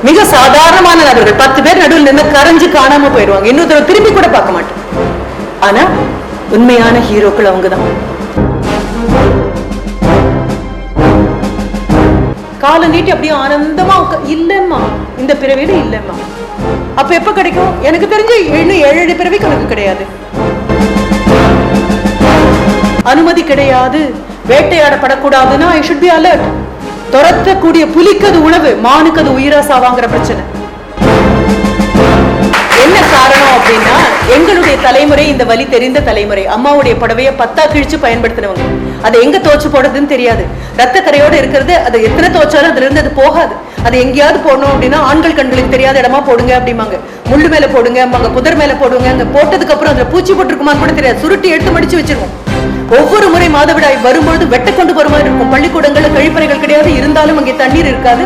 மிக சாதாரணமான நபர்கள் 10 பேர் நடுவில் நின்று கரைஞ்சு காணாம போயிடுவாங்க. இன்னொருத்தர் திரும்பி கூட பார்க்க மாட்டோம். ஆனா உண்மையான ஹீரோக்கள் அவங்கதான். காலை நீட்டி அப்படியே ஆனந்தமா இல்லம்மா, இந்த பிறவியில இல்லம்மா. அப்ப எப்ப கிடைக்கும்? எனக்கு தெரிஞ்சு இன்னும் 7 பிறவி கணக்கு கிடையாது. அனுமதி கிடையாது. வேட்டையாடப்படக்கூடாதுன்னா ஐ ஷுட் பி அலர்ட். துரத்தக்கூடிய புலிக்கு அது உணவு, மானுக்கு அது உயிரா சாவாங்கிற பிரச்சனை. என்ன காரணம் அப்படின்னா, எங்களுடைய தலைமுறை இந்த வழி தெரிந்த தலைமுறை. அம்மாவுடைய புடவைய 10 கிழிச்சு பயன்படுத்தினவங்க. அதை எங்க தோச்சு போடுறதுன்னு தெரியாது. ரத்த கரையோட இருக்கிறது, அது எத்தனை தோச்சாலும் அதுல இருந்து அது போகாது. அது எங்கேயாவது போடணும் அப்படின்னா ஆண்கள் கண்களுக்கு தெரியாத இடமா போடுங்க அப்படிம்பாங்க. முள்ளு மேல போடுங்க, புதர் மேல போடுங்க. அங்க போட்டதுக்கு அப்புறம் அதுல பூச்சி போட்டிருக்குமான்னு கூட தெரியாது. சுருட்டி எடுத்து மடிச்சு வச்சிருவோம். ஒவ்வொரு முறை மாதவிடாய் வரும்பொழுது வெட்ட கொண்டு போற மாதிரி இருக்கும். பள்ளிக்கூடங்கள்ல கழிப்பறைகள் கிடையாது, இருந்தாலும் அங்கே தண்ணீர் இருக்காது.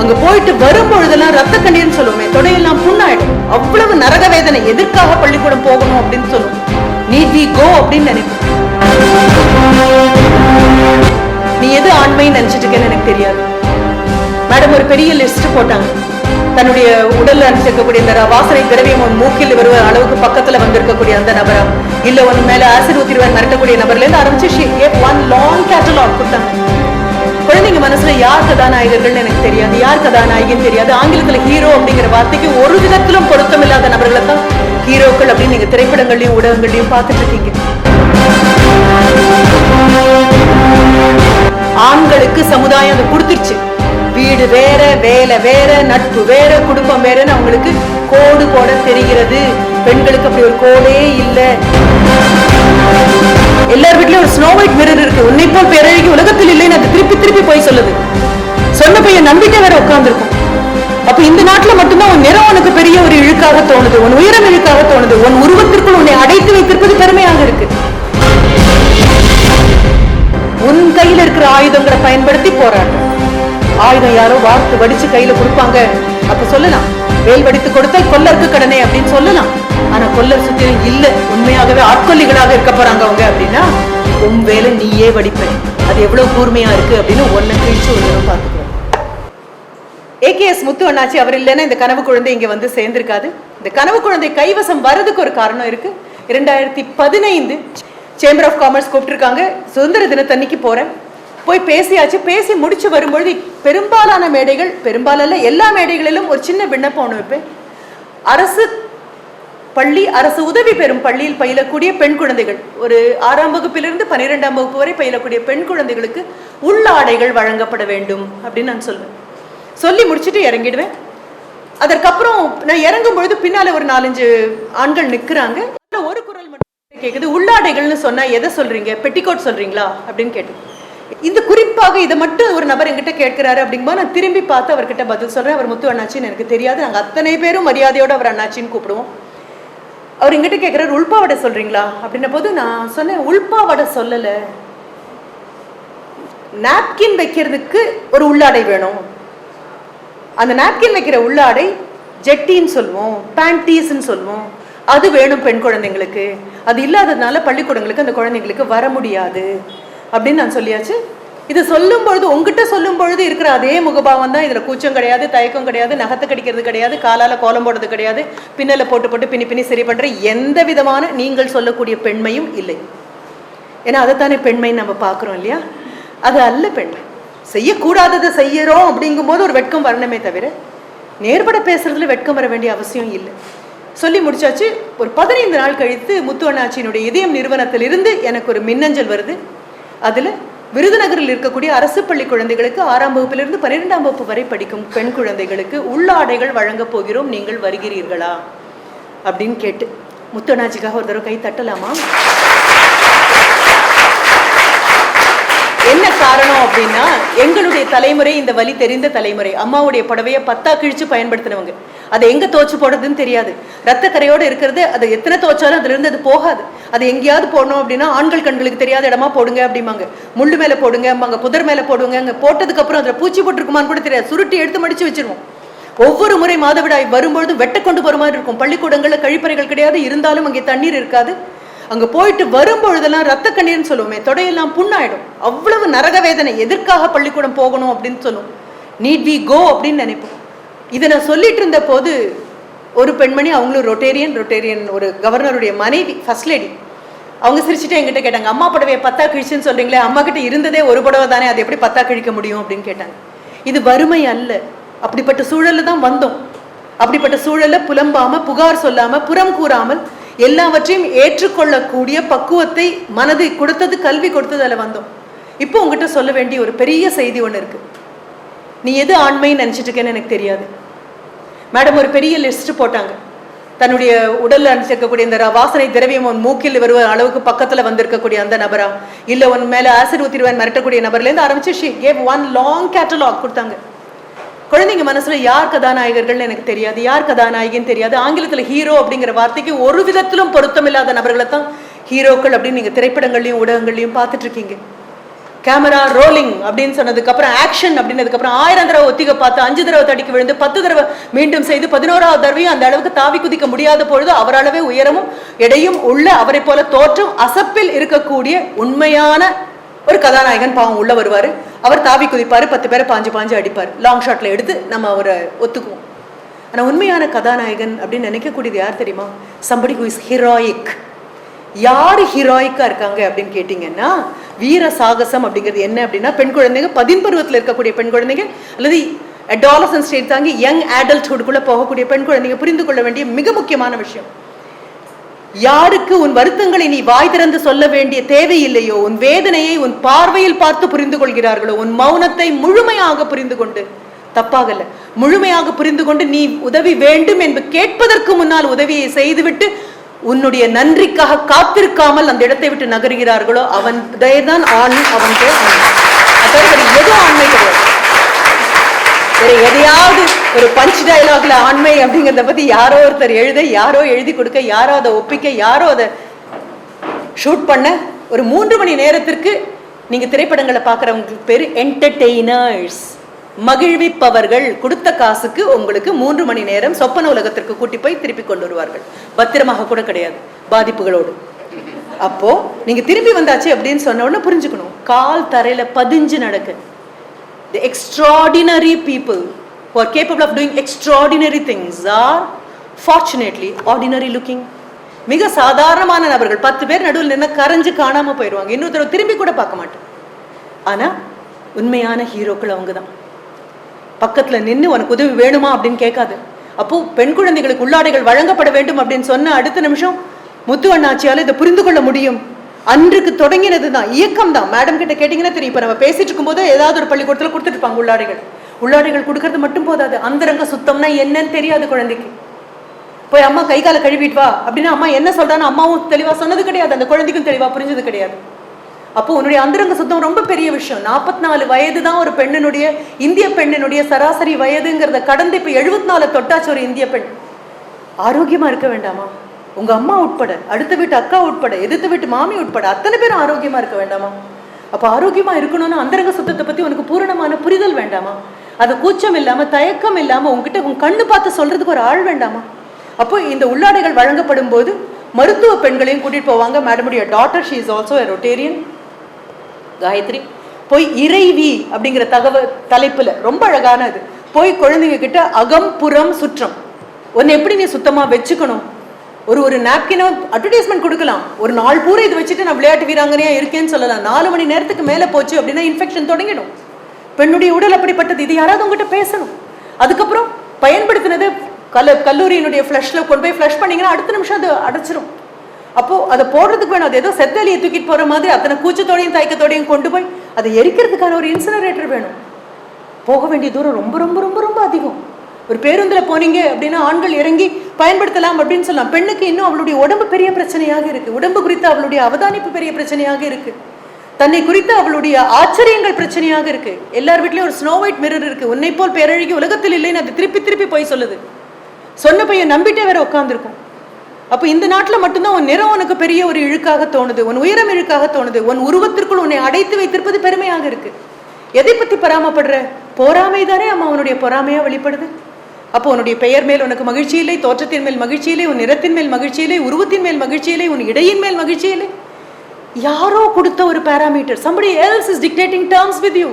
அங்க போயிட்டு வரும்பொழுதெல்லாம் ரத்த கண்ணீர்னு சொல்லுவோமே, தொடையெல்லாம் புண்ணாயிடும். அவ்வளவு நரக வேதனை. எதற்காக பள்ளிக்கூடம் போகணும் அப்படின்னு சொல்லுவோம். நீட் வி கோ அப்படின்னு நினைப்போம். நீ எது ஆண்மைன்னு நினைச்சிட்டு இருக்கேன்னு எனக்கு தெரியாது. மேடம் ஒரு பெரிய லிஸ்ட் போட்டாங்க. தன்னுடைய உடல்ல அனுப்பிச்சிருக்கக்கூடிய இந்த வாசனை திரவியம் மூக்கில் வருவ அளவுக்கு பக்கத்துல வந்திருக்கக்கூடிய அந்த நபரா, இல்ல ஒன்னு மேல ஆசிட் ஊத்திடுவேன் மிரட்டக்கூடிய நபர்ல இருந்து ஆரம்பிச்சு ஒன் லாங் கேட்டலாக் கொடுத்தாங்க. குழந்தைங்க மனசுல யார் கதாநாயகர்கள் எனக்கு தெரியாது, யார் கதாநாயகின்னு தெரியாது. ஆங்கிலத்துல ஹீரோ அப்படிங்கிற வார்த்தைக்கு ஒரு விதத்திலும் பொருத்தம் இல்லாத நபர்களை தான் ஹீரோக்கள் அப்படின்னு நீங்க திரைப்படங்கள்லயும் ஊடகங்கள்லயும் பார்த்துட்டு இருக்கீங்க. ஆண்களுக்கு சமுதாயம் அதை கொடுத்துருச்சு. வீடு வேற, வேலை வேற, நட்பு வேற, குடும்பம் வேறன்னு அவங்களுக்கு கோடு போட தெரிகிறது. பெண்களுக்கு அப்படி ஒரு கோடே இல்ல. எல்லார் வீட்லயும் ஒரு ஸ்னோ ஒயிட் மிரர் இருக்கு. உன்னை போல் பேரழகி உலகத்தில் இல்லைன்னு அது திருப்பி திருப்பி போய் சொல்லுது. சொன்ன பையன் நம்பிக்கை வேற உட்கார்ந்துருக்கும். அப்ப இந்த நாட்டுல மட்டும்தான் உன் நிறம் உனக்கு பெரிய ஒரு இழுக்காக தோணுது, உன் உயரம் இழுக்காக தோணுது, உன் உருவத்திற்குள் உன்னை அடைத்து வைத்திருப்பது பெருமையாக இருக்கு. உன் கையில இருக்கிற ஆயுதங்களை பயன்படுத்தி போராட்டம். ஆயுதம் யாரோ வார்த்து வடிச்சு கையில கொடுப்பாங்க, அப்ப சொல்லலாம் வேல் வடித்து கொடுத்தால் கொல்லருக்கு கடனே அப்படின்னு சொல்லலாம். ஆனா கொல்லர் சுத்தி இல்ல, உண்மையாகவே ஆட்கொல்லிகளாக இருக்க போறாங்க அவங்க அப்படின்னா உன் வேலை நீயே வடிப்ப. அது எவ்வளவு கூர்மையா இருக்கு அப்படின்னு ஒன்ன கழிச்சு ஒரு தடவை பார்த்துக்கிறோம். AKS முத்து அண்ணாச்சி அவர் இல்லைன்னா இந்த கனவு குழந்தை இங்க வந்து சேர்ந்திருக்காது. இந்த கனவு குழந்தை கைவசம் வர்றதுக்கு ஒரு காரணம் இருக்கு. 2015 சேம்பர் ஆஃப் காமர்ஸ் கூப்பிட்டுருக்காங்க. சுதந்திர தினத்தன்னைக்கு போறேன். போய் பேசியாச்சு. பேசி முடிச்சு வரும்பொழுது பெரும்பாலான மேடைகள், பெரும்பாலான எல்லா மேடைகளிலும் ஒரு சின்ன விண்ணப்பம் ஒன்று வைப்பேன். அரசு பள்ளி, அரசு உதவி பெறும் பள்ளியில் பயிலக்கூடிய பெண் குழந்தைகள், ஒரு 6ஆம் வகுப்பிலிருந்து 12ஆம் வகுப்பு வரை பயிலக்கூடிய பெண் குழந்தைகளுக்கு உள்ளாடைகள் வழங்கப்பட வேண்டும் அப்படின்னு நான் சொல்லுவேன். சொல்லி முடிச்சுட்டு இறங்கிடுவேன். அதற்கப்புறம் நான் இறங்கும் பொழுது பின்னால ஒரு 4-5 ஆண்கள் நிற்கிறாங்க. ஒரு குரல் மட்டும் கேட்குது, உள்ளாடைகள்னு சொன்னா எதை சொல்றீங்க, பெட்டிக்கோட் சொல்றீங்களா அப்படின்னு கேட்டேன். இந்த குறிப்பாக இதை மட்டும் ஒரு நபர் என்கிட்ட கேட்கிறாரு அப்படிங்கும்போது நான் திரும்பி பார்த்து அவர்கிட்ட பதில் சொல்றேன். அவர் முத்து அண்ணாச்சின்னு எனக்கு தெரியாது. நாங்கள் அத்தனை பேரும் மரியாதையோட அவர் அண்ணாச்சின்னு கூப்பிடுவோம். அவர் எங்கிட்ட கேட்கிறாரு, உள்பாவடை சொல்றீங்களா அப்படின்ன போது நான் சொன்னேன், உள்பாவடை சொல்லல, நாப்கின் வைக்கிறதுக்கு ஒரு உள்ளாடை வேணும். அந்த நாப்கின் வைக்கிற உள்ளாடை ஜெட்டின்னு சொல்லுவோம், பேண்டீஸ்ன்னு சொல்லுவோம். அது வேணும் பெண் குழந்தைங்களுக்கு. அது இல்லாததுனால பள்ளிக்கூடங்களுக்கு அந்த குழந்தைங்களுக்கு வர முடியாது அப்படின்னு நான் சொல்லியாச்சு. இது சொல்லும் பொழுது, உங்ககிட்ட சொல்லும் பொழுது இருக்கிற அதே முகபாவம் தான். இதுல கூச்சம் கிடையாது, தயக்கம் கிடையாது, நகத்தை கடிக்கிறது கிடையாது, காலால கோலம் போடுறது கிடையாது, பின்னல போட்டு போட்டு பின்னி பின்னி சரி பண்ற எந்த விதமான நீங்கள் சொல்லக்கூடிய பெண்மையும் இல்லை. ஏன்னா அதைத்தானே பெண்மைன்னு நம்ம பாக்குறோம் இல்லையா? அது அல்ல பெண்மை. செய்யக்கூடாததை செய்யறோம் அப்படிங்கும் போது ஒரு வெட்கம் வரணுமே தவிர நேர்பட பேசுறதுல வெட்கம் வர வேண்டிய அவசியம் இல்லை. சொல்லி முடிச்சாச்சு. ஒரு 15 நாள் கழித்து முத்து அண்ணாச்சியினுடைய இதயம் நிறுவனத்திலிருந்து எனக்கு ஒரு மின்னஞ்சல் வருது. அதுல விருதுநகரில் இருக்கக்கூடிய அரசு பள்ளி குழந்தைகளுக்கு 6ஆம் வகுப்பிலிருந்து 12ஆம் வகுப்பு வரை படிக்கும் பெண் குழந்தைகளுக்கு உள்ளாடைகள் வழங்க போகிறோம், நீங்கள் வருகிறீர்களா அப்படின்னு கேட்டு. முத்து அண்ணாச்சிக்காக ஒரு தடவை கை தட்டலாமா? என்ன காரணம் அப்படின்னா, எங்களுடைய தலைமுறை இந்த வழி தெரிந்த தலைமுறை. அம்மாவுடைய புடவைய 10 கிழிச்சு பயன்படுத்தினவங்க. அதை எங்க தோச்சு போடுறதுன்னு தெரியாது. ரத்த கரையோட இருக்கிறது, அது எத்தனை தோச்சாலும் அதுல இருந்து அது போகாது. அது எங்கேயாவது போடணும் அப்படின்னா ஆண்கள் கண்களுக்கு தெரியாத இடமா போடுங்க அப்படிம்பாங்க. முள்ளு மேல போடுங்க, புதர் மேல போடுங்க. அங்க போட்டதுக்கு அப்புறம் அதுல பூச்சி போட்டிருக்குமான்னு கூட தெரியாது. சுருட்டி எடுத்து மடிச்சு வச்சிருவோம். ஒவ்வொரு முறை மாதவிடாய் வரும்பொழுது வெட்ட கொண்டு போற மாதிரி இருக்கும். பள்ளிக்கூடங்கள்ல கழிப்பறைகள் கிடையாது, இருந்தாலும் அங்கே தண்ணீர் இருக்காது. அங்க போயிட்டு வரும்பொழுதெல்லாம் ரத்த கண்ணீர்னு சொல்லுவோமே, தொடையெல்லாம் புண்ணாயிடும். அவ்வளவு நரக வேதனை. எதற்காக பள்ளிக்கூடம் போகணும் அப்படின்னு சொல்லுவோம். நீட் வி கோ அப்படின்னு நினைப்போம். இதை நான் சொல்லிட்டு இருந்த போது ஒரு பெண்மணி, அவங்களும் ரொட்டேரியன் ஒரு கவர்னருடைய மனைவி, ஃபர்ஸ்ட் லேடி, அவங்க சிரிச்சுட்டு என்கிட்ட கேட்டாங்க, அம்மா புடவையை 10 கிழிச்சுன்னு சொல்றீங்களே, அம்மா கிட்ட இருந்ததே ஒரு புடவை தானே, அது எப்படி 10 கிழிக்க முடியும் அப்படின்னு கேட்டாங்க. இது வறுமை அல்ல, அப்படிப்பட்ட சூழல்ல தான் வந்தோம். அப்படிப்பட்ட சூழல்ல புலம்பாம, புகார் சொல்லாம, புறம் கூறாமல் எல்லாவற்றையும் ஏற்றுக்கொள்ளக்கூடிய பக்குவத்தை மனதை கொடுத்தது, கல்வி கொடுத்தது, அதில் வந்தோம். இப்போ உங்ககிட்ட சொல்ல வேண்டிய ஒரு பெரிய செய்தி ஒன்று இருக்கு. நீ எது ஆண்மைன்னு நினைச்சிட்டு இருக்கேன்னு எனக்கு தெரியாது. மேடம் ஒரு பெரிய லிஸ்ட் போட்டாங்க. தன்னுடைய உடல்ல அணிச்சிருக்கக்கூடிய இந்த வாசனை திரவியம் உன் மூக்கில் வருவ அளவுக்கு பக்கத்துல வந்திருக்கக்கூடிய அந்த நபரா, இல்ல உன் மேல ஆசிட் ஊத்திடுவேன் மிரட்டக்கூடிய நபர்ல இருந்து ஆரம்பிச்சு she cave one long catalogue கொடுத்தாங்க. குழந்தைங்க மனசுல யார் கதாநாயகர்கள்னு எனக்கு தெரியாது, யார் கதாநாயகின்னு தெரியாது. ஆங்கிலத்துல ஹீரோ அப்படிங்கிற வார்த்தைக்கு ஒரு விதத்திலும் பொருத்தமில்லாத நபர்களை தான் ஹீரோக்கள் அப்படின்னு நீங்க திரைப்படங்கள்லயும் ஊடகங்கள்லயும் பார்த்துட்டு இருக்கீங்க. கேமரா ரோலிங் அப்படின்னு சொன்னதுக்கு அப்புறம் ஆக்ஷன் அப்படின்னதுக்கு அப்புறம் 1000 தடவை ஒத்திக பார்த்து 5 தடவை தடிக்கு விழுந்து 10 தடவை மீண்டும் செய்து 11வது தடவையும் அந்த அளவுக்கு தாவி குதிக்க முடியாத பொழுது அவரளவே உயரமும் எடையும் உள்ள அவரை போல தோற்றம் அசப்பில் இருக்கக்கூடிய உண்மையான ஒரு கதாநாயகன் பாவம் உள்ள வருவாரு. அவர் தாவி குதிப்பாரு, 10 பேரை பாஞ்சு அடிப்பார். லாங் ஷாட்ல எடுத்து நம்ம அவரை ஒத்துக்குவோம். ஆனா உண்மையான கதாநாயகன் அப்படின்னு நினைக்கக்கூடியது யார் தெரியுமா? somebody who is heroic. யாரு ஹீரோயிக்கா இருக்காங்க அப்படின்னு கேட்டீங்கன்னா, வீர சாகசம் அப்படிங்கிறது என்ன அப்படின்னா, பெண் குழந்தைங்க 10 பருவத்தில் இருக்கக்கூடிய பெண் குழந்தைங்க அல்லது அடாலசன்ட் ஸ்டேட் தாங்கி யங் அடல்ட்ஹுட்குள்ள போகக்கூடிய பெண் குழந்தைங்க புரிந்து கொள்ள வேண்டிய மிக முக்கியமான விஷயம், யாருக்கு உன் வருத்தங்களை நீ வாய் திறந்து சொல்ல வேண்டிய தேவையில்லையோ, உன் வேதனையை உன் பார்வையில் பார்த்து புரிந்து கொள்கிறார்களோ, உன் மௌனத்தை முழுமையாக புரிந்து கொண்டு, தப்பாகல முழுமையாக புரிந்து கொண்டு நீ உதவி வேண்டும் என்று கேட்பதற்கு முன்னால் உதவியை செய்துவிட்டு உன்னுடைய நன்றிக்காக காத்திருக்காமல் அந்த இடத்தை விட்டு நகர்கிறார்களோ அவன் தான் ஆண். அவன் எது ஆண்மை கிடையாது. எதையாவது ஒரு பஞ்ச் டயலாக்ல ஆண்மை அப்படிங்கிறத பத்தி யாரோ ஒருத்தர் எழுத, யாரோ எழுதி கொடுக்க, யாரோ அதை ஒப்பிக்க, யாரோ அதை ஷூட் பண்ண, ஒரு 3 மணி நேரத்திற்கு நீங்க திரைப்படங்களை பார்க்கறவங்களுக்கு பேரு என்டர்டெய்னர்ஸ், மகிழ்விப்பவர்கள். கொடுத்த காசுக்கு உங்களுக்கு 3 மணி நேரம் சொப்பன உலகத்திற்கு கூட்டி போய் திருப்பி கொண்டு வருவார்கள். பத்திரமாக கூட கிடையாது, பாதிப்புகளோடு. அப்போ நீங்க திரும்பி வந்தாச்சு அப்படின்னு சொன்ன உடனே புரிஞ்சுக்கணும், கால் தரையில பதிஞ்சு நடக்க. The extraordinary people who are capable of doing extraordinary things are fortunately ordinary looking. மிக சாதாரணமான நபர்கள். 10 பேர் நடுவில் நின்று கரைஞ்சு காணாம போயிடுவாங்க, இன்னொருத்தர் திரும்பி கூட பார்க்க மாட்டோம். ஆனா உண்மையான ஹீரோக்கள் அவங்கதான். பக்கத்துல நின்று உனக்கு உதவி வேணுமா அப்படின்னு கேட்காது. அப்போ பெண் குழந்தைகளுக்கு உள்ளாடைகள் வழங்கப்பட வேண்டும் அப்படின்னு சொன்ன அடுத்த நிமிஷம் முத்து அண்ணாச்சியால இதை புரிந்து கொள்ள முடியும். அன்றுக்கு தொடங்கினது தான், இயக்கம் தான். மேடம் கிட்ட கேட்டீங்கன்னா தெரியும். இப்ப நம்ம பேசிட்டு இருக்கும் போது ஏதாவது ஒரு பள்ளிக்கூடத்துல கொடுத்துட்டு இருப்பாங்க உள்ளாடைகள் கொடுக்கறது மட்டும் போதாது, அந்தரங்க சுத்தம்னா என்னன்னு தெரியாது குழந்தைக்கு. போய் அம்மா கை காலை கழுவிட்டு வா அப்படின்னா அம்மா என்ன சொல்றான்னு அம்மாவும் தெளிவா சொன்னது கிடையாது, அந்த குழந்தைக்கும் தெளிவா புரிஞ்சது கிடையாது. அப்போ உன்னுடைய அந்தரங்க சுத்தம் ரொம்ப பெரிய விஷயம். 44 வயது தான் ஒரு பெண்ணினுடைய, இந்திய பெண்ணினுடைய சராசரி வயதுங்கிறத கடந்து இப்ப 74 தொட்டாச்சு ஒரு இந்திய பெண். ஆரோக்கியமா இருக்க வேண்டாமா? உங்க அம்மா உட்பட, அடுத்த வீட்டு அக்கா உட்பட, எதிர்த்த வீட்டு மாமி உட்பட அத்தனை பேரும் ஆரோக்கியமா இருக்க வேண்டாமா? அப்ப ஆரோக்கியமா இருக்கணும்னு அந்தரங்க சுத்தத்தை பத்தி உனக்கு பூரணமான புரிதல் வேண்டாமா? அது கூச்சம் இல்லாம, தயக்கம் இல்லாம உங்ககிட்ட உங்க கண்ணு பார்த்து சொல்றதுக்கு ஒரு ஆள் வேண்டாமா? அப்போ இந்த உள்ளாடைகள் வழங்கப்படும் போது மருத்துவ பெண்களையும் கூட்டிட்டு போவாங்க. மேடமுடைய daughter, she is also a Rotarian, Gayathri. போய் இறைவி அப்படிங்கிற தலைப்புல ரொம்ப அழகான அது. போய் குழந்தைங்க கிட்ட அகம் புறம் சுற்றம், உன்னை எப்படி நீ சுத்தமா வச்சுக்கணும், ஒரு நாப்கினோ அட்வர்டைஸ்மெண்ட் கொடுக்கலாம். ஒரு நாள் பூரா இது வச்சுட்டு நான் விளையாட்டு வீராங்கனையா இருக்கேன்னு சொல்லலாம். 4 மணி நேரத்துக்கு மேல போச்சு அப்படின்னா இன்ஃபெக்ஷன் தொடங்கிடும். பெண்ணுடைய உடல் அப்படிப்பட்டது, இது யாராவது உங்ககிட்ட பேசணும். அதுக்கப்புறம் பயன்படுத்தினது கல்லூரியினுடைய ஃப்ளஷ்ல கொண்டு போய் ஃப்ளஷ் பண்ணீங்கன்னா அடுத்த நிமிஷம் அது அடைச்சிரும். அப்போ அதை போடுறதுக்கு வேணும், அது ஏதோ செத்தலியை தூக்கிட்டு போற மாதிரி அத்தனை கூச்சத்தோடையும் தயக்கத்தோடையும் கொண்டு போய் அதை எரிக்கிறதுக்கான ஒரு இன்சினரேட்டர் வேணும். போக வேண்டிய தூரம் ரொம்ப ரொம்ப ரொம்ப ரொம்ப அதிகம். ஒரு பேருந்துல போனீங்க அப்படின்னா ஆண்கள் இறங்கி பயன்படுத்தலாம் அப்படின்னு சொல்லலாம். பெண்ணுக்கு இன்னும் அவளுடைய உடம்பு பெரிய பிரச்சனையாக இருக்கு, உடம்பு குறித்து அவளுடைய அவதானிப்பு பெரிய பிரச்சனையாக இருக்கு, தன்னை குறித்து அவளுடைய ஆச்சரியங்கள் பிரச்சனையாக இருக்கு. எல்லார் வீட்லயும் ஒரு ஸ்னோ ஒயிட் மிரர் இருக்கு, உன்னை போல் பேரழகி உலகத்தில் இல்லைன்னு அது திருப்பி திருப்பி போய் சொல்லுது. சொன்ன பையன் நம்பிட்டே வேற உட்காந்துருக்கும். அப்ப இந்த நாட்டுல மட்டும்தான் உன் நிறம் உனக்கு பெரிய ஒரு இழுக்காக தோணுது, உன் உயரம் இழுக்காக தோணுது, உன் உருவத்திற்குள் உன்னை அடைத்து வைத்திருப்பது பெருமையாக இருக்கு. எதை பத்தி பராமப்படுற? பொறாமை தானே அம்மா உன்னுடைய பொறாமையா வெளிப்படுது. அப்போ உன்னுடைய பெயர் மேல் உனக்கு மகிழ்ச்சி இல்லை, தோற்றத்தின் மேல் மகிழ்ச்சி இல்லை, உன் நிறத்தின் மேல் மகிழ்ச்சி இல்லை, உருவத்தின் மேல் மகிழ்ச்சி இல்லை, உன் இடையின் மேல் மகிழ்ச்சி இல்லை. யாரோ கொடுத்த ஒரு parameter, somebody else is dictating terms with you.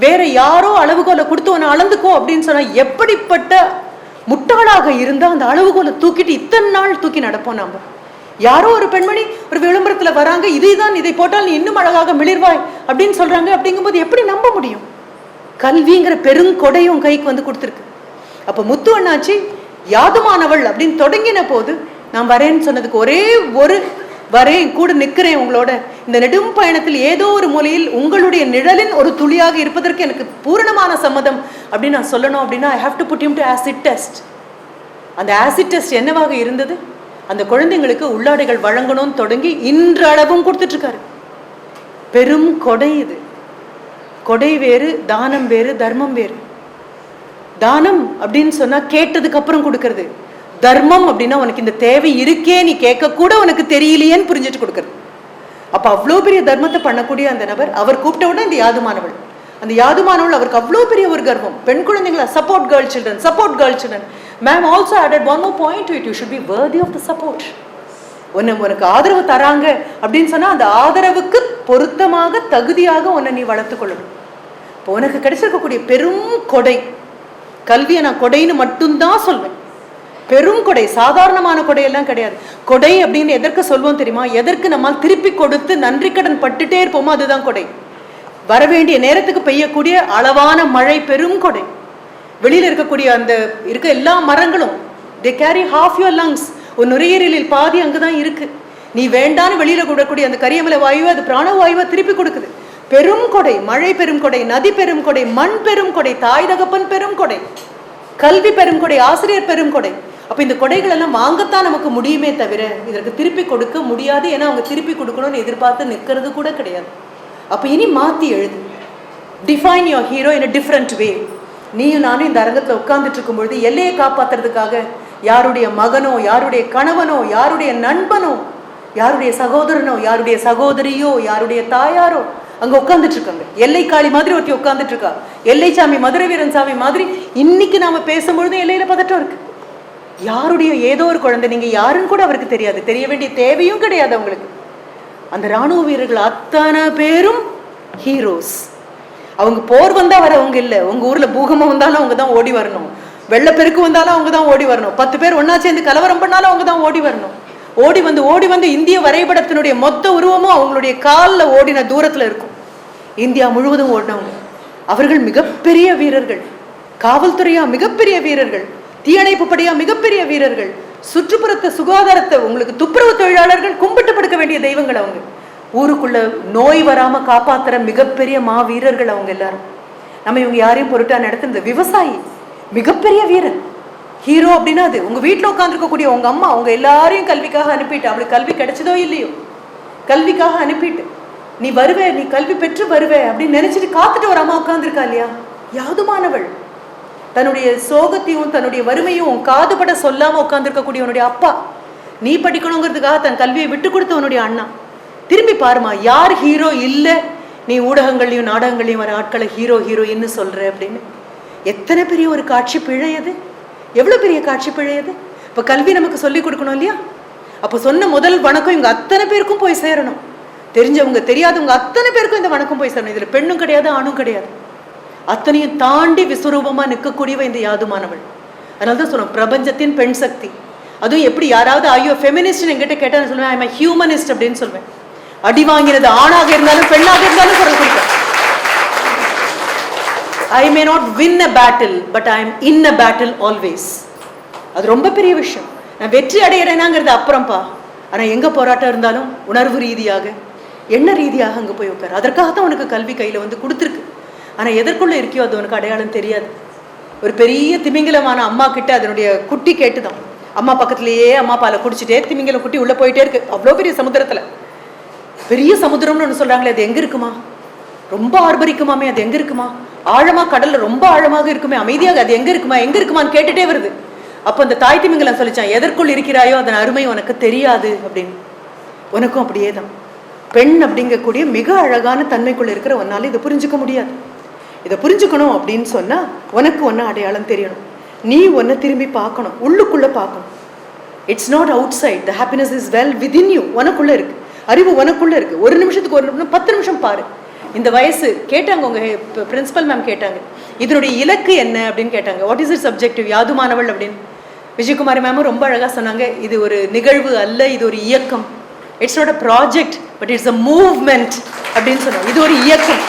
வேற யாரோ அளவுகோலை கொடுத்து உன்னை அளந்துக்கோ அப்படின்னு சொன்னா எப்படிப்பட்ட முட்டாளாக இருந்தா அந்த அளவுகோலை தூக்கிட்டு இத்தனை நாள் தூக்கி நடப்போம் நாம. யாரோ ஒரு பெண்மணி ஒரு விளம்பரத்துல வராங்க, இதை போட்டால் நீ இன்னும் அழகாக மிளிர்வாய் அப்படின்னு சொல்றாங்க. அப்படிங்கும்போது எப்படி நம்ப முடியும்? கல்விங்கிற பெருங்கொடையும் கைக்கு வந்து கொடுத்துருக்கு. அப்ப முத்து அண்ணாச்சி யாதுமானவள் அப்படின்னு தொடங்கின போது நான் வரேன்னு சொன்னதுக்கு ஒரே ஒரு வரேன், கூட நிற்கிறேன் உங்களோட, இந்த நெடும் பயணத்தில் ஏதோ ஒரு மூலையில் உங்களுடைய நிழலின் ஒரு துளியாக இருப்பதற்கு எனக்கு பூரணமான சம்மதம் அப்படின்னு நான் சொல்லணும். அப்படின்னா I have to put him to acid test. அந்த ஆசிட் டெஸ்ட் என்னவாக இருந்தது? அந்த குழந்தைங்களுக்கு உள்ளாடைகள் வழங்கணும்னு தொடங்கி இன்றளவும் கொடுத்துட்டு இருக்காரு. பெரும் கொடை இது. கொடை வேறு, தானம் வேறு, தர்மம் வேறு. தானம் அப்படின்னு சொன்னா கேட்டதுக்கு அப்புறம் கொடுக்கறது. தர்மம் அப்படின்னா உனக்கு இந்த தேவை இருக்கே, நீ கேட்க கூட உனக்கு தெரியலையேன்னு புரிஞ்சுட்டு கொடுக்கறது. அப்ப அவ்வளோ பெரிய தர்மத்தை பண்ணக்கூடிய அந்த நபர் அவர் கூப்பிட்ட உடனே இந்த யாதுமானவள், அந்த யாதுமானவள் அவருக்கு அவ்வளோ பெரிய ஒரு கர்வம். பெண் குழந்தைங்களா, support girl children, support girl children. Ma'am also added one more point to it, you should be worthy of the support. உனக்கு ஆதரவு தராங்க அப்படின்னு சொன்னா அந்த ஆதரவுக்கு பொருத்தமாக தகுதியாக உன்னை நீ வளர்த்து கொள்ளணும். இப்போ உனக்கு கிடைச்சிருக்கக்கூடிய பெரும் கொடை கல்வியை நான் கொடைன்னு மட்டும்தான் சொல்வேன். பெரும் கொடை, சாதாரணமான கொடையெல்லாம் கிடையாது. கொடை அப்படின்னு எதற்கு சொல்வோம் தெரியுமா? எதற்கு நம்மால் திருப்பி கொடுத்து நன்றி கடன் பட்டுட்டே இருப்போமோ அதுதான் கொடை. வரவேண்டிய நேரத்துக்கு பெய்யக்கூடிய அளவான மழை பெரும் கொடை. வெளியில இருக்கக்கூடிய அந்த இருக்க எல்லா மரங்களும் they carry half your lungs. ஒரு நுரையீரலில் பாதி அங்குதான் இருக்கு. நீ வேண்டான்னு வெளியில கூடக்கூடிய அந்த கரியமல வாயுவை அது பிராணவாயுவை திருப்பி கொடுக்குது. பெரும் கொடை, மழை பெரும் கொடை, நதி பெரும் கொடை, மண் பெரும் கொடை, தாய் தகப்பன் பெரும் கொடை, கல்வி பெரும் கொடை, ஆசிரியர் பெரும் கொடை. அப்ப இந்த கொடைகள் எல்லாம் வாங்கத்தான் நமக்கு முடியுமே தவிர இதற்கு திருப்பி கொடுக்க முடியாது. ஏன்னா அவங்க திருப்பி கொடுக்கணும்னு எதிர்பார்த்து நிற்கிறது கூட கிடையாது. அப்ப இனி மாத்தி எழுது. Define your hero in a different way. நீயும் நானும் இந்த அரங்கத்துல உட்கார்ந்துட்டு இருக்கும் பொழுது எல்லையை காப்பாத்துறதுக்காக யாருடைய மகனோ, யாருடைய கணவனோ, யாருடைய நண்பனோ, யாருடைய சகோதரனோ, யாருடைய சகோதரியோ, யாருடைய தாயாரோ அங்க உட்கார்ந்துட்டு இருக்காங்க. எல்லை காளி மாதிரி ஒருத்தி உட்கார்ந்துட்டு இருக்கா. எல்லை சாமி, மதுரை வீரன் சாமி மாதிரி இன்னைக்கு நாம பேசும்பொழுது எல்லையில பதட்டம் இருக்கு. யாருடைய ஏதோ ஒரு குழந்தை, நீங்க யாருன்னு கூட அவருக்கு தெரியாது, தெரிய வேண்டிய தேவையும் கிடையாது அவங்களுக்கு. அந்த ராணுவ வீரர்கள் அத்தனை பேரும் ஹீரோஸ். அவங்க போர் வந்தா வரவங்க இல்ல. உங்க ஊர்ல பூகம்பம் வந்தாலும் அவங்க தான் ஓடி வரணும். வெள்ளப்பெருக்கு வந்தாலும் அவங்க தான் ஓடி வரணும். 10 பேர் ஒன்னா சேர்ந்து கலவரம் பண்ணாலும் அவங்க தான் ஓடி வரணும். ஓடி வந்து இந்திய வரைபடத்தினுடைய மொத்த உருவமும் அவங்களுடைய காலில் ஓடின தூரத்துல இருக்கும். இந்தியா முழுவதும் ஓடினவங்க அவர்கள் மிகப்பெரிய வீரர்கள். காவல்துறையா மிகப்பெரிய வீரர்கள், தீயணைப்பு படையா மிகப்பெரிய வீரர்கள், சுற்றுப்புறத்தை சுகாதாரத்தை உங்களுக்கு துப்புரவு தொழிலாளர்கள் கும்பிட்டு படுக்க வேண்டிய தெய்வங்கள் அவங்க. ஊருக்குள்ள நோய் வராம காப்பாத்துற மிகப்பெரிய மா வீரர்கள் அவங்க எல்லாரும். நம்ம இவங்க யாரையும் பொருட்டா நடத்துறது. விவசாயி மிகப்பெரிய வீரன், ஹீரோ அப்படின்னா அது. உங்க வீட்டுல உட்காந்துருக்கக்கூடிய உங்க அம்மா அவங்க எல்லாரையும் கல்விக்காக அனுப்பிட்டு, அவளுக்கு கல்வி கிடைச்சதோ இல்லையோ கல்விக்காக அனுப்பிட்டு நீ வருவே, நீ கல்வி பெற்று வருவே அப்படின்னு நினைச்சிட்டு காத்துட்டு ஒரு அம்மா உட்காந்துருக்கா இல்லையா? யாதுமானவள். தன்னுடைய சோகத்தையும் தன்னுடைய வறுமையும் காதுபட சொல்லாம உட்காந்துருக்கக்கூடிய உன்னுடைய அப்பா, நீ படிக்கணுங்கிறதுக்காக தன் கல்வியை விட்டு கொடுத்த உன்னுடைய அண்ணா. திரும்பி பாருமா, யார் ஹீரோ இல்லை? நீ ஊடகங்கள்லையும் நாடகங்களையும் வர ஆட்களை ஹீரோ ஹீரோயின்னு சொல்ற அப்படின்னு. எத்தனை பெரிய ஒரு காட்சி பிழையது, எவ்வளவு பெரிய காட்சி பிழையது. இப்ப கல்வி நமக்கு சொல்லி கொடுக்கணும் இல்லையா? அப்ப சொன்ன முதல் வணக்கம் இவங்க அத்தனை பேருக்கும் போய் சேரணும். தெரிஞ்சவங்க தெரியாதவங்க அத்தனை பேருக்கும் இந்த வணக்கம் போய் சேரணும். இதுல பெண்ணும் கிடையாது, ஆணும் கிடையாது. அத்தனையும் தாண்டி விஸ்வரூபமா நிற்கக்கூடியவ இந்த யாதுமானவள். அதனாலதான் சொல்லுவோம் பிரபஞ்சத்தின் பெண் சக்தி. அதுவும் எப்படி யாராவது ஐயோ ஃபெமினிஸ்ட் என்கிட்ட கேட்டான்னு சொல்லுவேன், ஐ எம் ஹியூமனிஸ்ட் அப்படின்னு சொல்வேன். அடி வாங்கினது ஆணாக இருந்தாலும் பெண்ணாக இருந்தாலும் குரல் கொடுப்பேன். I may not win a battle, but I am in a battle always. அது ரொம்ப பெரிய விஷயம். நான் வெற்றி அடையிறேனாங்கிறது அப்புறம்பா. ஆனா எங்க போராட்டம் இருந்தாலும் உணர்வு ரீதியாக, எண்ண ரீதியாக அங்க போய் உட்காரு. அதற்காகத்தான் உனக்கு கல்வி கையில வந்து கொடுத்துருக்கு. ஆனா எதற்குள்ள இருக்கியோ அது உனக்கு அடையாளம் தெரியாது. ஒரு பெரிய திமிங்கலமான அம்மா கிட்ட அதனுடைய குட்டி கேட்டுதான். அம்மா பக்கத்திலேயே அம்மா பாலை குடிச்சிட்டே திமிங்கலம் குட்டி உள்ள போயிட்டே இருக்கு. அவ்வளோ பெரிய சமுத்திரத்துல, பெரிய சமுத்திரம்னு ஒன்று சொல்றாங்களே, அது எங்க இருக்குமா? ரொம்ப ஆர்ப்பரிக்குமாமே, அது எங்க இருக்குமா? ஆழமா, கடல்ல ரொம்ப ஆழமாக இருக்குமே, அமைதியாக, அது எங்க இருக்குமா எங்க இருக்குமான்னு கேட்டுட்டே வருது. அப்ப அந்த தாய் திமிங்கலம் சொல்லிச்சான், எதற்குள் இருக்கிறாயோ அதன் அருமை உனக்கு தெரியாது அப்படின்னு. உனக்கும் அப்படியே தான். பெண் அப்படிங்கக்கூடிய மிக அழகான தன்மைக்குள்ள இருக்கிற ஒன்னால இதை புரிஞ்சுக்க முடியாது. இதை புரிஞ்சுக்கணும் அப்படின்னு சொன்னா உனக்கு ஒன்னு அடையாளம் தெரியணும். நீ ஒன்ன திரும்பி பார்க்கணும், உள்ளுக்குள்ள பார்க்கணும். It's not outside, the happiness is well within you. உனக்குள்ள இருக்கு அறிவு, உனக்குள்ள இருக்கு. ஒரு நிமிஷத்துக்கு ஒரு 10 நிமிஷம் பாரு. இந்த வயசு கேட்டாங்க, உங்க பிரின்சிபல் மேம் கேட்டாங்க, இதனுடைய இலக்கு என்ன அப்படின்னு கேட்டாங்க. வாட் இஸ் இட் சப்ஜெக்டிவ், யாதுமானவள் அப்படின்னு. விஜயகுமாரி மேமும் ரொம்ப அழகாக சொன்னாங்க, இது ஒரு நிகழ்வு அல்ல, இது ஒரு இயக்கம். It's not a project but it's a movement அப்படின்னு சொன்னாங்க. இது ஒரு இயக்கம்.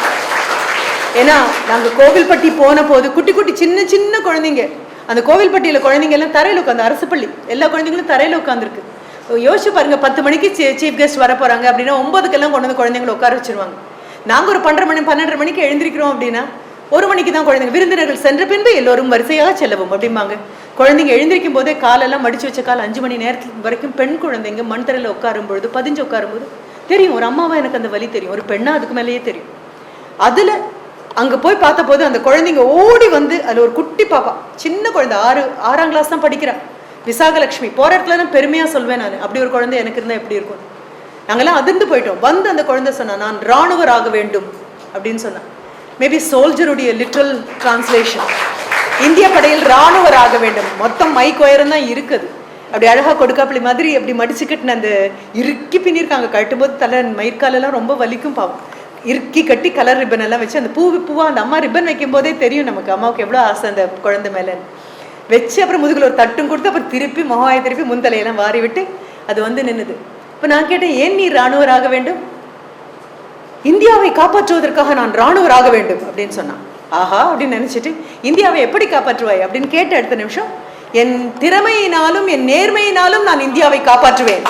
ஏன்னா நாங்கள் கோவில்பட்டி போன போது குட்டி குட்டி சின்ன சின்ன குழந்தைங்க, அந்த கோவில்பட்டியில் குழந்தைங்க எல்லாம் தரையில் உட்காந்து, அரசு பள்ளி எல்லா குழந்தைங்களும் தரையில் உட்காந்துருக்கு. யோசிச்சு பாருங்க, 10 மணிக்கு சீஃப் கெஸ்ட் வர போறாங்க அப்படின்னா 9க்கெல்லாம் கொண்டு வந்து குழந்தைங்களை உட்கார வச்சிருவாங்க. நாங்கள் ஒரு 12 மணிக்கு எழுந்திருக்கிறோம் அப்படின்னா 1 மணிக்கு தான் குழந்தைங்க, விருந்தினர்கள் சென்ற பின்பு எல்லோரும் வரிசையாக செல்லவும் அப்படிம்பாங்க. குழந்தைங்க எழுந்திருக்கும் போதே காலெல்லாம் மடிச்சு வச்ச கால் 5 மணி நேரத்துக்கு வரைக்கும் பெண் குழந்தைங்க மண் தரையில் உட்காரும் பொழுது, பதிஞ்சு உட்காரும் போது தெரியும், ஒரு அம்மாவா எனக்கு அந்த வலி தெரியும், ஒரு பெண்ணா அதுக்கு மேலேயே தெரியும். அதுல அங்க போய் பார்த்த போது அந்த குழந்தைங்க ஓடி வந்து, அதுல ஒரு குட்டி பாப்பா, சின்ன குழந்தை, 6ஆம் கிளாஸ் தான் படிக்கிறா, விசாகலட்சுமி. போற இடத்துல நான் பெருமையா சொல்வேன், நான் அப்படி ஒரு குழந்தை எனக்கு இருந்தா எப்படி இருக்கும். நாங்கெல்லாம் அதிர்ந்து போயிட்டோம். வந்து அந்த குழந்தை சொன்னா, நான் ராணுவர் ஆக வேண்டும் அப்படின்னு சொன்னா. மேபி சோல்ஜருடைய லிட்டரல் டிரான்ஸ்லேஷன், இந்திய படையில் ராணுவர் ஆக வேண்டும். மொத்தம் மைக் ஒயரம் தான் இருக்குது. அப்படி அழகா கொடுக்காப்பளி மாதிரி அப்படி மடிச்சு கட்டின அந்த இறுக்கி பின்னிருக்காங்க. கட்டும் போது தலை மயிர்காலெல்லாம் ரொம்ப வலிக்கும் பாவம். இறுக்கி கட்டி கலர் ரிப்பன் எல்லாம் வச்சு, அந்த பூவா அந்த அம்மா ரிப்பன் வைக்கும் போதே தெரியும் நமக்கு அம்மாவுக்கு எவ்வளோ ஆசை அந்த குழந்தை மேலே வச்சு. அப்புறம் முதுகில் ஒரு தட்டும் கொடுத்து, அப்புறம் திருப்பி முகவாயை திருப்பி முன்தலையெல்லாம் வாரி விட்டு அது வந்து நின்னுது. இப்போ நான் கேட்டேன், ஏன் நீ ராணுவர் ஆக வேண்டும்? இந்தியாவை காப்பாற்றுவதற்காக நான் ராணுவர் ஆக வேண்டும் அப்படின்னு சொன்னான். ஆஹா அப்படின்னு நினைச்சிட்டு, இந்தியாவை எப்படி காப்பாற்றுவாய் அப்படின்னு கேட்ட அடுத்த நிமிஷம், என் திறமையினாலும் என் நேர்மையினாலும் நான் இந்தியாவை காப்பாற்றுவேன்.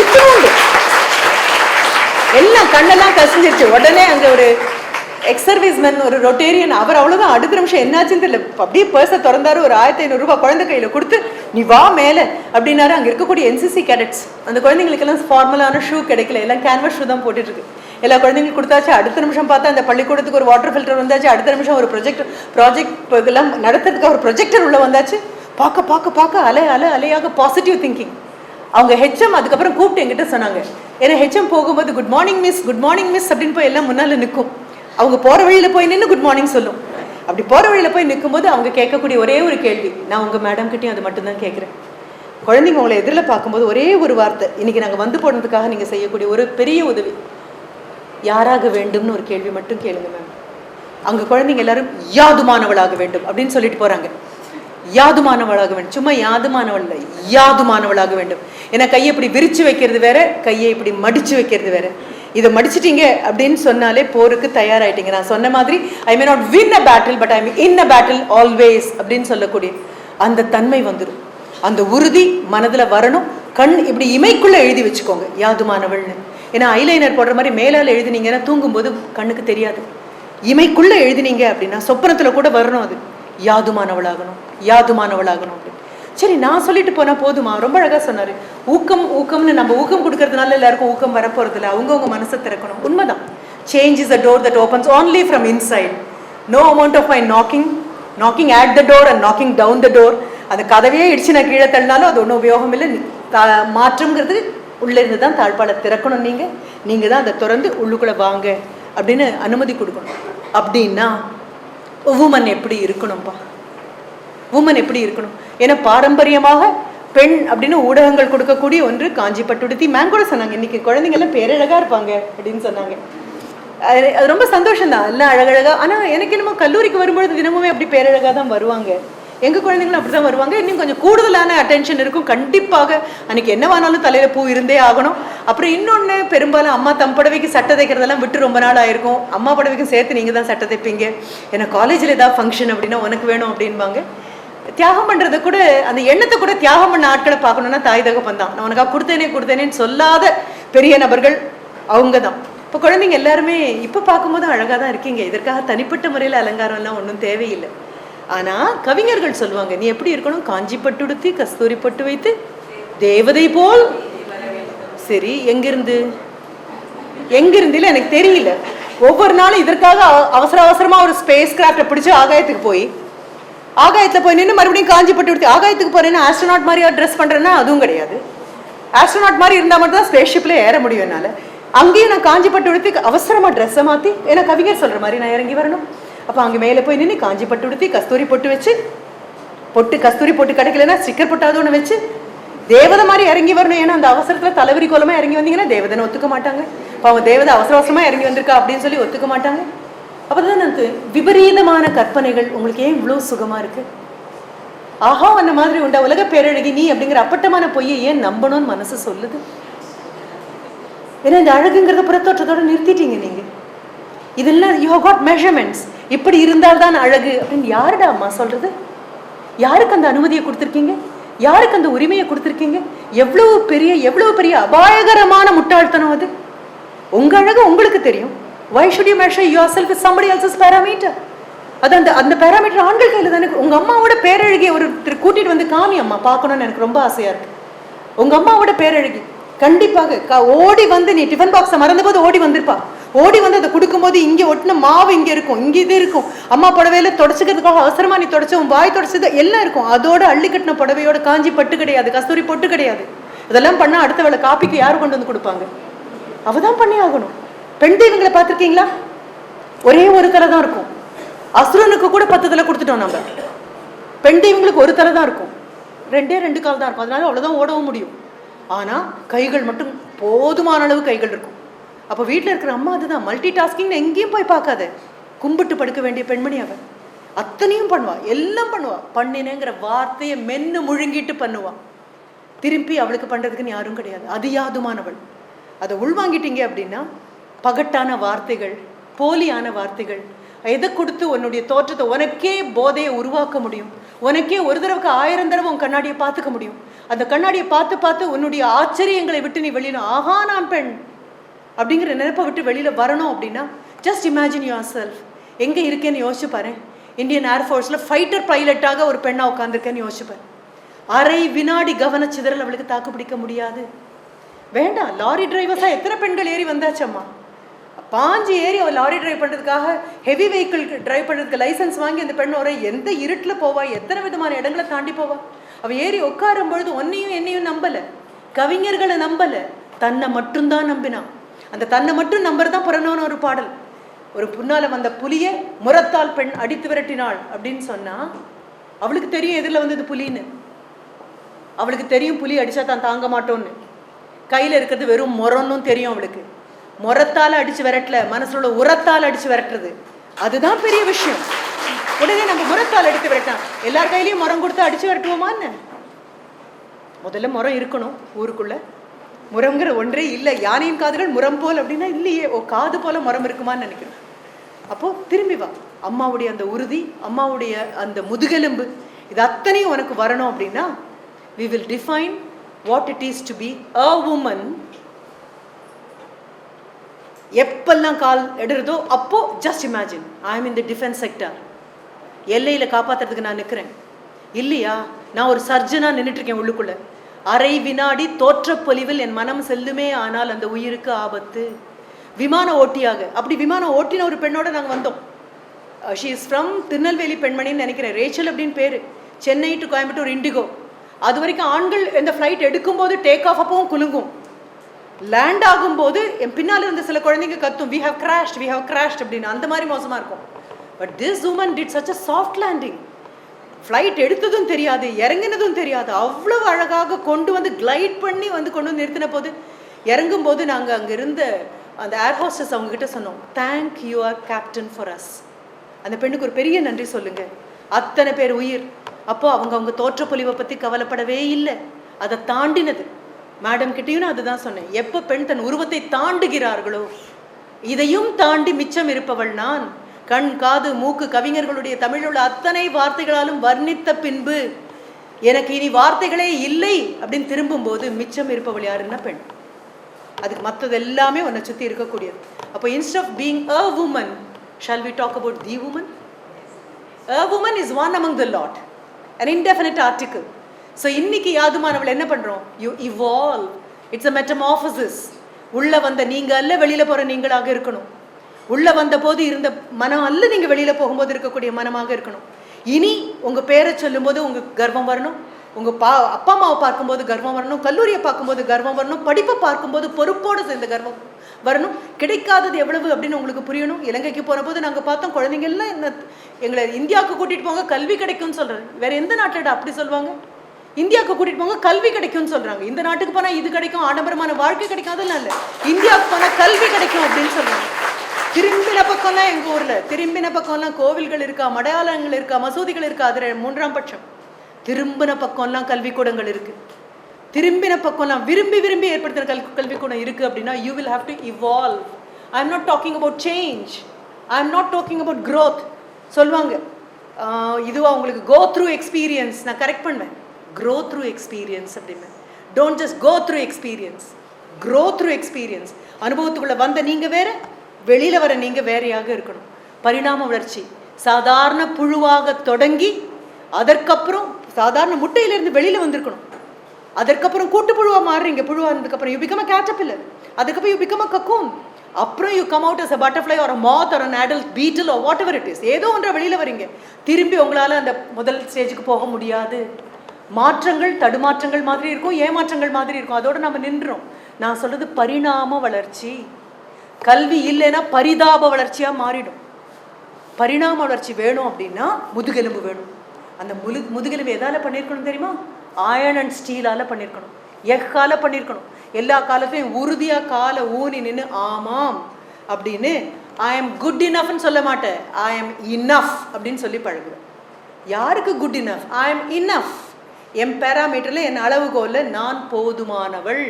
இத்தோண்டு எல்லாம் கண்ணெல்லாம் கசிஞ்சிருச்சு. உடனே அங்க ஒரு எக்ஸ் சர்வீஸ்மேன், ஒரு ரொட்டேரியன், அவர் அவ்வளவுதான். அடுத்த நிமிஷம் என்னாச்சுன்னு தெரியல, அப்படியே பர்ஸை திறந்தாரு, ஒரு 1500 ரூபாய் குழந்தை கையில கொடுத்து, நீ வா மேல அப்படின்னாரு. அங்க இருக்கக்கூடிய NCC கேடட்ஸ், அந்த குழந்தைங்களுக்கு எல்லாம் ஃபார்மலான ஷூ கிடைக்கல, எல்லாம் கேன்வஸ் ஷூ தான் போட்டுட்டு இருக்கு. எல்லா குழந்தைங்களுக்கு கொடுத்தாச்சு. அடுத்த நிமிஷம் பார்த்தா அந்த பள்ளிக்கூடத்துக்கு ஒரு வாட்டர் ஃபில்டர் வந்தாச்சு. அடுத்த நிமிஷம் ஒரு ப்ராஜெக்ட் எல்லாம் நடத்துறதுக்கு ஒரு ப்ரொஜெக்டர் உள்ள வந்தாச்சு. பார்க்க அலையாக பாசிட்டிவ் திங்கிங். அவங்க HM அதுக்கப்புறம் கூப்பிட்டு என்கிட்ட சொன்னாங்க, ஏன்னா HM போகும்போது குட் மார்னிங் மிஸ் அப்படின்னு போய் எல்லாம் முன்னால நிற்கும். அவங்க போற வழியில போய் நின்று குட் மார்னிங் சொல்லும். அப்படி போற வழியில போய் நிற்கும் போது அவங்க கேட்கக்கூடிய ஒரே ஒரு கேள்வி, நான் உங்க மேடம் கிட்டையும் அது மட்டும் தான் கேட்கிறேன். குழந்தைங்க உங்களை எதிரில் பார்க்கும்போது ஒரே ஒரு வார்த்தை, இன்னைக்கு நாங்கள் வந்து போனதுக்காக நீங்க செய்யக்கூடிய ஒரு பெரிய உதவி, யாராக வேண்டும்னு ஒரு கேள்வி மட்டும் கேளுங்க மேம். அங்க குழந்தைங்க எல்லாரும் யாதுமானவளாக வேண்டும் அப்படின்னு சொல்லிட்டு போறாங்க. யாதுமானவளாக வேண்டும், சும்மா யாதுமானவள் இல்லை, யாதுமானவளாக வேண்டும். ஏன்னா கையை இப்படி விரிச்சு வைக்கிறது வேற, கையை இப்படி மடிச்சு வைக்கிறது வேற. இதை மடிச்சிட்டீங்க அப்படின்னு சொன்னாலே போருக்கு தயாராயிட்டீங்க. நான் சொன்ன மாதிரி I may not win a battle but I mean in a battle always அப்படின்னு சொல்லக்கூடிய அந்த தன்மை வந்துடும். அந்த உறுதி மனதுல வரணும். கண் இப்படி இமைக்குள்ள எழுதி வச்சுக்கோங்க, யாதுமானவள்னு. ஏன்னா ஐலைனர் போடுற மாதிரி மேலால எழுதினீங்கன்னா தூங்கும்போது கண்ணுக்கு தெரியாது. இமைக்குள்ள எழுதினீங்க அப்படின்னா சொப்பனத்துல கூட வரணும், அது யாதுமானவளாகணும் அப்படின்னு. சரி, நான் சொல்லிட்டு போனா போதுமா? ரொம்ப அழகா சொன்னாரு. ஊக்கம்னு நம்ம ஊக்கம் கொடுக்கறதுனால எல்லாருக்கும் ஊக்கம் வரப்போறது இல்லை. அவங்கவுங்க மனசை திறக்கணும். உண்மைதான். Change is a door that opens only from inside. No amount of my knocking at the door and knocking down the door. அந்த கதவையே இடிச்சு நான் கீழே தள்ளினாலும் அது ஒன்றும் உபயோகம் இல்லை. மாற்றம்ங்கிறது உள்ள இருந்து தான் தாழ்பாலை திறக்கணும். நீங்க தான் அதை திறந்து உள்ளுக்குள்ள வாங்க அப்படின்னு அனுமதி கொடுக்கணும். அப்படின்னா உமன் எப்படி இருக்கணும்பா? உமன் எப்படி இருக்கணும்? ஏன்னா பாரம்பரியமாக பெண் அப்படின்னு ஊடகங்கள் கொடுக்கக்கூடிய ஒன்று காஞ்சி பட்டுடுத்தி. மேம் கூட சொன்னாங்க, இன்னைக்கு குழந்தைங்க எல்லாம் பேரழகா இருப்பாங்க அப்படின்னு சொன்னாங்க. அது ரொம்ப சந்தோஷம் தான், எல்லாம் அழகழகா. ஆனா எனக்கு என்னமோ கல்லூரிக்கு வரும்பொழுது தினமுமே அப்படி பேரழகா தான் வருவாங்க. எங்க குழந்தைங்களும் அப்படிதான் வருவாங்க. இன்னும் கொஞ்சம் கூடுதலான அட்டென்ஷன் இருக்கும் கண்டிப்பாக. அன்னைக்கு என்னவானாலும் தலையில பூ இருந்தே ஆகணும். அப்புறம் இன்னொன்னு, பெரும்பாலும் அம்மா தம் புடவைக்கு சட்டை தைக்கிறதெல்லாம் விட்டு ரொம்ப நாள் ஆயிருக்கும். அம்மா புடவைக்கும் சேர்த்து நீங்க தான் சட்டை தைப்பீங்க. ஏன்னா காலேஜ்ல ஏதாவது ஃபங்க்ஷன் அப்படின்னா உனக்கு வேணும் அப்படின்பாங்க. தியாகம் பண்றதை கூட, அந்த எண்ணத்தை கூட தியாகம் பண்ண ஆட்களை பார்க்கணும்னா தாய் தகப்பன் தான். நான் உனக்காக கொடுத்தேனேன்னு சொல்லாத பெரிய நபர்கள் அவங்க தான். இப்போ குழந்தைங்க எல்லாருமே இப்போ பார்க்கும்போது அழகா தான் இருக்கீங்க. இதற்காக தனிப்பட்ட முறையில் அலங்காரம் எல்லாம் ஒன்றும் தேவையில்லை. ஆனா கவிஞர்கள் சொல்லுவாங்க, நீ எப்படி இருக்கணும்? காஞ்சி பட்டுடுத்தி கஸ்தூரி பட்டு வைத்து தேவதை போல். சரி, எங்கிருந்து எனக்கு தெரியல. ஒவ்வொரு நாளும் இதற்காக அவசரமா ஒரு ஸ்பேஸ் கிராஃப்டை பிடிச்சி ஆகாயத்துக்கு போய் நின்று மறுபடியும் காஞ்சி பட்டு விடுத்து ஆகாயத்துக்கு போறேன்னா ஆஸ்ட்ரோநாட் மாதிரி ட்ரெஸ் பண்றேன்னா அதுவும் கிடையாது. ஆஸ்ட்ரோநாட் மாதிரி இருந்தா மட்டும் தான் ஸ்பேஸ் ஷிப்ல ஏற முடியும் என்னால. அங்கேயும் நான் காஞ்சி பட்டு விடுத்து அவசரமா ட்ரெஸ்ஸை மாத்தி, ஏன்னா கவிஞர் சொல்ற மாதிரி நான் இறங்கி வரணும். அப்ப அங்க மேல போய் நின்று காஞ்சி பட்டு விடுத்தி கஸ்தூரி பொட்டு வச்சு, கஸ்தூரி பொட்டு கிடைக்கலன்னா ஸ்டிக்கர் பொட்டாவது ஒன்று வச்சு தேவதை மாதிரி இறங்கி வரணும். ஏன்னா அந்த அவசரத்துல தலைவரி கோலமா இறங்கி வந்தீங்கன்னா தேவதனை ஒத்துக்க மாட்டாங்க. அவன் தேவதை அவசர அவசரமா இறங்கி வந்திருக்கா அப்படின்னு சொல்லி ஒத்துக்க மாட்டாங்க. அப்பதான் எனக்கு விபரீதமான கற்பனைகள் உங்களுக்கு ஏன் இவ்வளவு சுகமா இருக்கு? ஆஹா அந்த மாதிரி உண்டா உலக பேரழகி நீ அப்படிங்கிற அப்பட்டமான பொய்யை ஏன் நம்பணும்னு மனசு சொல்லுது? ஏன்னா இந்த அழகுங்கிறத புறத்தோற்றத்தோட நிறுத்திட்டீங்க நீங்க. இதெல்லாம் யூ ஹவ் காட் மெஷர்மெண்ட்ஸ். இப்படி இருந்தால்தான் அழகு அப்படின்னு யாருடா அம்மா சொல்றது? யாருக்கு அந்த அனுமதியை கொடுத்துருக்கீங்க? யாருக்கு அந்த உரிமையை கொடுத்துருக்கீங்க? எவ்வளவு பெரிய அபாயகரமான முட்டாள்தனம் அது. உங்க அழகு உங்களுக்கு தெரியும். Why should you measure yourself with somebody else's parameter? அது அந்த பேராமீட்டர் ஆண்கள் கையில் தானே. உங்க அம்மாவோட பேரழகியை ஒருத்தர் கூட்டிட்டு வந்து காமி அம்மா பார்க்கணும்னு எனக்கு ரொம்ப ஆசையா இருக்கு. உங்க அம்மாவோட பேரழகி கண்டிப்பாக ஓடி வந்து, நீ டிஃபன் பாக்ஸை மறந்த போது ஓடி வந்திருப்பா. ஓடி வந்து அதை கொடுக்கும்போது இங்கே ஒட்டின மாவு இங்கே இருக்கும், இங்கே இது இருக்கும். அம்மா புடவையில தொடச்சிக்கிறதுக்காக அவசரமா நீ தொடச்ச, உன் வாய் தொடச்சது எல்லாம் இருக்கும். அதோட அள்ளி கட்டின புடவையோட காஞ்சி பட்டு கிடையாது, கஸ்தூரி பொட்டு கிடையாது. இதெல்லாம் பண்ணா அடுத்த வேளை காப்பிக்கு யாரு கொண்டு வந்து கொடுப்பாங்க? அவதான் பண்ணி ஆகணும். பெண் தெய்வங்களை பார்த்துருக்கீங்களா? ஒரே ஒரு தலை தான் இருக்கும். அசுரனுக்கு கூட 10 தலை கொடுத்துட்டோம் நம்ம. பெண் தெய்வங்களுக்கு ஒரு தலை தான் இருக்கும், 2 கால் தான் இருக்கும். அதனால அவ்வளவுதான் ஓடவும் முடியும். ஆனா கைகள் மட்டும் போதுமான அளவு கைகள் இருக்கும். அப்ப வீட்டுல இருக்கிற அம்மா அதுதான் மல்டி டாஸ்கிங். எங்கேயும் போய் பார்க்காத, கும்பிட்டு படுக்க வேண்டிய பெண்மணி அவ. அத்தனையும் பண்ணுவா, எல்லாம் பண்ணுவா. பண்ணினேங்கிற வார்த்தையை மென்னு முழுங்கிட்டு பண்ணுவா. திருப்பி அவளுக்கு பண்றதுக்குன்னு யாரும் கிடையாது. அது யாதுமானவள். அதை உள்வாங்கிட்டீங்க அப்படின்னா பகட்டான வார்த்தைகள், போலியான வார்த்தைகள், எதை கொடுத்து உன்னுடைய தோற்றத்தை உனக்கே போதையை உருவாக்க முடியும். உனக்கே ஒரு தடவைக்கு 1000 தடவை உன் கண்ணாடியை பார்த்துக்க முடியும். அந்த கண்ணாடியை பார்த்து பார்த்து உன்னுடைய ஆச்சரியங்களை விட்டு நீ வெளியில ஆஹா நான் பெண் அப்படிங்கிற நினைப்பை விட்டு வெளியில வரணும் அப்படின்னா ஜஸ்ட் இமேஜின் யுவர் செல்ஃப். எங்க இருக்கேன்னு யோசிச்சு பாரு. இந்தியன் ஏர்ஃபோர்ஸ்ல ஃபைட்டர் பைலட்டாக ஒரு பெண்ணா உட்காந்துருக்கேன்னு யோசிச்சு பாரு. அரை வினாடி கவனச்சிதறல் அவளுக்கு தாக்கு பிடிக்க முடியாது. வேண்டாம், லாரி டிரைவர்ஸா எத்தனை பெண்கள் ஏறி வந்தாச்சம்மா. பாஞ்சு ஏறி அவள் லாரி டிரைவ் பண்ணுறதுக்காக, ஹெவி வெஹிக்கிள் டிரைவ் பண்ணுறதுக்கு லைசன்ஸ் வாங்கி அந்த பெண் வர எந்த இருட்டில் போவா, எத்தனை விதமான இடங்களை தாண்டி போவா. அவள் ஏறி உட்காரும் பொழுது ஒன்னையும் என்னையும் நம்பலை, கவிஞர்களை நம்பலை, தன்னை மட்டும்தான் நம்பினான். அந்த தன்னை மட்டும் நம்புறதான் புறநோன்னு ஒரு பாடல். ஒரு புண்ணால வந்த புலியை முரத்தால் பெண் அடித்து விரட்டினாள் அப்படின்னு சொன்னா அவளுக்கு தெரியும் எதிரில் வந்தது புலின்னு. அவளுக்கு தெரியும் புலி அடிச்சா தான் தாங்க மாட்டோன்னு. கையில் இருக்கிறது வெறும் முரம்னும் தெரியும் அவளுக்கு. முரத்தால் அடிச்சு விரட்டல, மனசுல உரத்தால் அடிச்சு விரட்டுறது அதுதான் பெரிய விஷயம். உடனே நம்ம முரத்தால் அடித்து விரட்டான். எல்லார் கையிலையும் முரம் கொடுத்து அடிச்சு விரட்டுவோமான்னு? முதல்ல முரம் இருக்கணும் ஊருக்குள்ள. முரம்ங்கிற ஒன்றே இல்லை. யானையின் காதுகள் முரம் போல் அப்படின்னா இல்லையே. காது போல முரம் இருக்குமான்னு நினைக்கிறேன். அப்போ திரும்பி வா. அம்மாவுடைய அந்த உறுதி, அம்மாவுடைய அந்த முதுகெலும்பு, இது அத்தனையும் உனக்கு வரணும் அப்படின்னா we will define what it is to be a woman. எப்பெல்லாம் கால் எடுறதோ அப்போ just imagine I am in the defence sector. எல்லையில காப்பாத்துறதுக்கு நான் நிற்கிறேன் இல்லையா? நான் ஒரு சர்ஜனா நின்றுட்டு இருக்கேன் உள்ளுக்குள்ள. அரை வினாடி தோற்ற பொலிவில் என் மனம் செல்லுமே, ஆனால் அந்த உயிருக்கு ஆபத்து. விமான ஓட்டியாக, அப்படி விமானம் ஓட்டின ஒரு பெண்ணோட நாங்கள் வந்தோம். ஷீ இஸ் ஃப்ரம் திருநெல்வேலி பெண்மணின்னு நினைக்கிறேன், ரேச்சல் அப்படின்னு பேரு. Chennai to Coimbatore indigo. அது வரைக்கும் ஆண்கள் இந்த ஃப்ளைட் எடுக்கும்போது டேக் ஆஃப் அப்பவும் குலுங்கும், லேண்ட் ஆகும்போது என் பின்னால் இருந்த சில குழந்தைங்க கத்தும், we have crashed அப்படின்னு. அந்த மாதிரி மோசமா இருக்கும். But this woman did such a soft landing. Flight எடுத்ததும் தெரியாது, இறங்கினதும் தெரியாது, அவ்வளவு அழகாக கொண்டு வந்து கிளைட் பண்ணி வந்து கொண்டு வந்து நிறுத்தின போது, இறங்கும் போது நாங்கள் அங்கே இருந்த அந்த ஏர் ஹோஸ்டஸ் அவங்க கிட்ட சொன்னோம், thank your captain for us. அந்த பெண்ணுக்கு ஒரு பெரிய நன்றி சொல்லுங்க. அத்தனை பேர் உயிர். அப்போ அவங்க தோற்ற பொலிவை பற்றி கவலைப்படவே இல்லை, அதை தாண்டினது. மேடம் கிட்டையும் நான் அதுதான் சொன்னேன், எப்போ பெண் தன் உருவத்தை தாண்டுகிறார்களோ இதையும் தாண்டி மிச்சம் இருப்பவள் நான். கண் காது மூக்கு கவிஞர்களுடைய தமிழுள்ள அத்தனை வார்த்தைகளாலும் வர்ணித்த பின்பு எனக்கு இனி வார்த்தைகளே இல்லை அப்படின்னு திரும்பும் போது மிச்சம் இருப்பவள் யாருன்னா பெண். அதுக்கு மற்றது எல்லாமே உன்னை சுற்றி இருக்கக்கூடியது. அப்போ instead of being a woman, shall we talk about the woman? A woman is one among the lot, an indefinite article. So இன்னைக்கு யாதுமானவள் என்ன பண்ணுறோம்? You evolve. It's a metamorphosis. உள்ள வந்த நீங்கள் அல்ல வெளியில் போகிற நீங்களாக இருக்கணும். உள்ள வந்த போது இருந்த மனம் அல்ல நீங்கள் வெளியில் போகும்போது இருக்கக்கூடிய மனமாக இருக்கணும். இனி உங்கள் பேரை சொல்லும்போது உங்களுக்கு கர்வம் வரணும், உங்கள் அப்பா அம்மாவை பார்க்கும்போது கர்வம் வரணும், கல்லூரியை பார்க்கும்போது கர்வம் வரணும், படிப்பை பார்க்கும்போது பொறுப்போடு சேர்ந்த கர்வம் வரணும். கிடைக்காதது எவ்வளவு அப்படின்னு உங்களுக்கு புரியணும். இலங்கைக்கு போன போது நாங்கள் பார்த்தோம், குழந்தைங்க எல்லாம் என்ன எங்களை இந்தியாவுக்கு கூட்டிகிட்டு போங்க கல்வி கிடைக்கும்னு சொல்கிறது. வேற எந்த நாட்டில் அப்படி சொல்லுவாங்க? இந்தியாவுக்கு கூட்டிட்டு போங்க, கல்வி கிடைக்கும்னு சொல்றாங்க. இந்த நாட்டுக்கு போனா இது கிடைக்கும், ஆடம்பரமான வாழ்க்கை கிடைக்கும், அதெல்லாம் இல்லை. இந்தியாவுக்கு போனா கல்வி கிடைக்கும் அப்படின்னு சொல்றாங்க. திரும்பின பக்கம்லாம் எங்க ஊர்ல திரும்பின பக்கம்லாம் கோவில்கள் இருக்கா, மடையாளங்கள் இருக்கா, மசூதிகள் இருக்கா, அது மூன்றாம் பட்சம். திரும்பின பக்கம்லாம் கல்விக்கூடங்கள் இருக்கு. திரும்பின பக்கம்லாம் விரும்பி விரும்பி ஏற்படுத்துற கல்விக்கூடம் இருக்கு அப்படின்னா you will have to evolve. I am not talking about change, I am not talking about growth. சொல்லுவாங்க இதுவா உங்களுக்கு கோ த்ரூ எக்ஸ்பீரியன்ஸ். நான் கரெக்ட் பண்ணுவேன், க்ரோ த்ரூ எக்ஸ்பீரியன்ஸ் அப்படின்னு. Don't just go through experience, grow through experience. அனுபவத்துக்குள்ள வந்த நீங்க வேற, வெளியில வர நீங்க வேறையாக இருக்கணும். பரிணாம வளர்ச்சி சாதாரண புழுவாக தொடங்கி அதற்கப்புறம் சாதாரண முட்டையிலிருந்து வெளியில வந்திருக்கணும். அதற்கப்புறம் கூட்டு புழுவா மாறுறீங்க. புழுவா இருந்ததுக்கப்புறம் யூ பிகம் அ கேட்டர்பில்லர். அதுக்கப்புறம் யூ பிகம் அ கக்கூன். அப்புறம் you come out as a butterfly or a moth or an adult beetle or whatever it is. ஏதோ ஒன்றை வெளியில வரீங்க. திரும்பி உங்களால அந்த முதல் ஸ்டேஜுக்கு போக முடியாது. மாற்றங்கள் தடுமாற்றங்கள் மாதிரி இருக்கும், ஏமாற்றங்கள் மாதிரி இருக்கும். அதோட நம்ம நின்றோம். நான் சொல்றது பரிணாம வளர்ச்சி. கல்வி இல்லைன்னா பரிதாப வளர்ச்சியா மாறிடும். பரிணாம வளர்ச்சி வேணும் அப்படின்னா முதுகெலும்பு வேணும். அந்த முதுகெலும்பு எதால பண்ணியிருக்கணும் தெரியுமா? அயர்ன் அண்ட் ஸ்டீலால பண்ணியிருக்கணும், எக்கால பண்ணியிருக்கணும். எல்லா காலத்தையும் உறுதியா காலை ஊனி நின்று ஆமாம் அப்படின்னு ஐ எம் குட் இனஃப்னு சொல்ல மாட்டேன், ஐ எம் இனஃப் அப்படின்னு சொல்லி பழகுவேன். யாருக்கு good enough? I am enough. என் பேராமீட்டர்ல என் அளவுகோல்ல நான் போதுமானவள்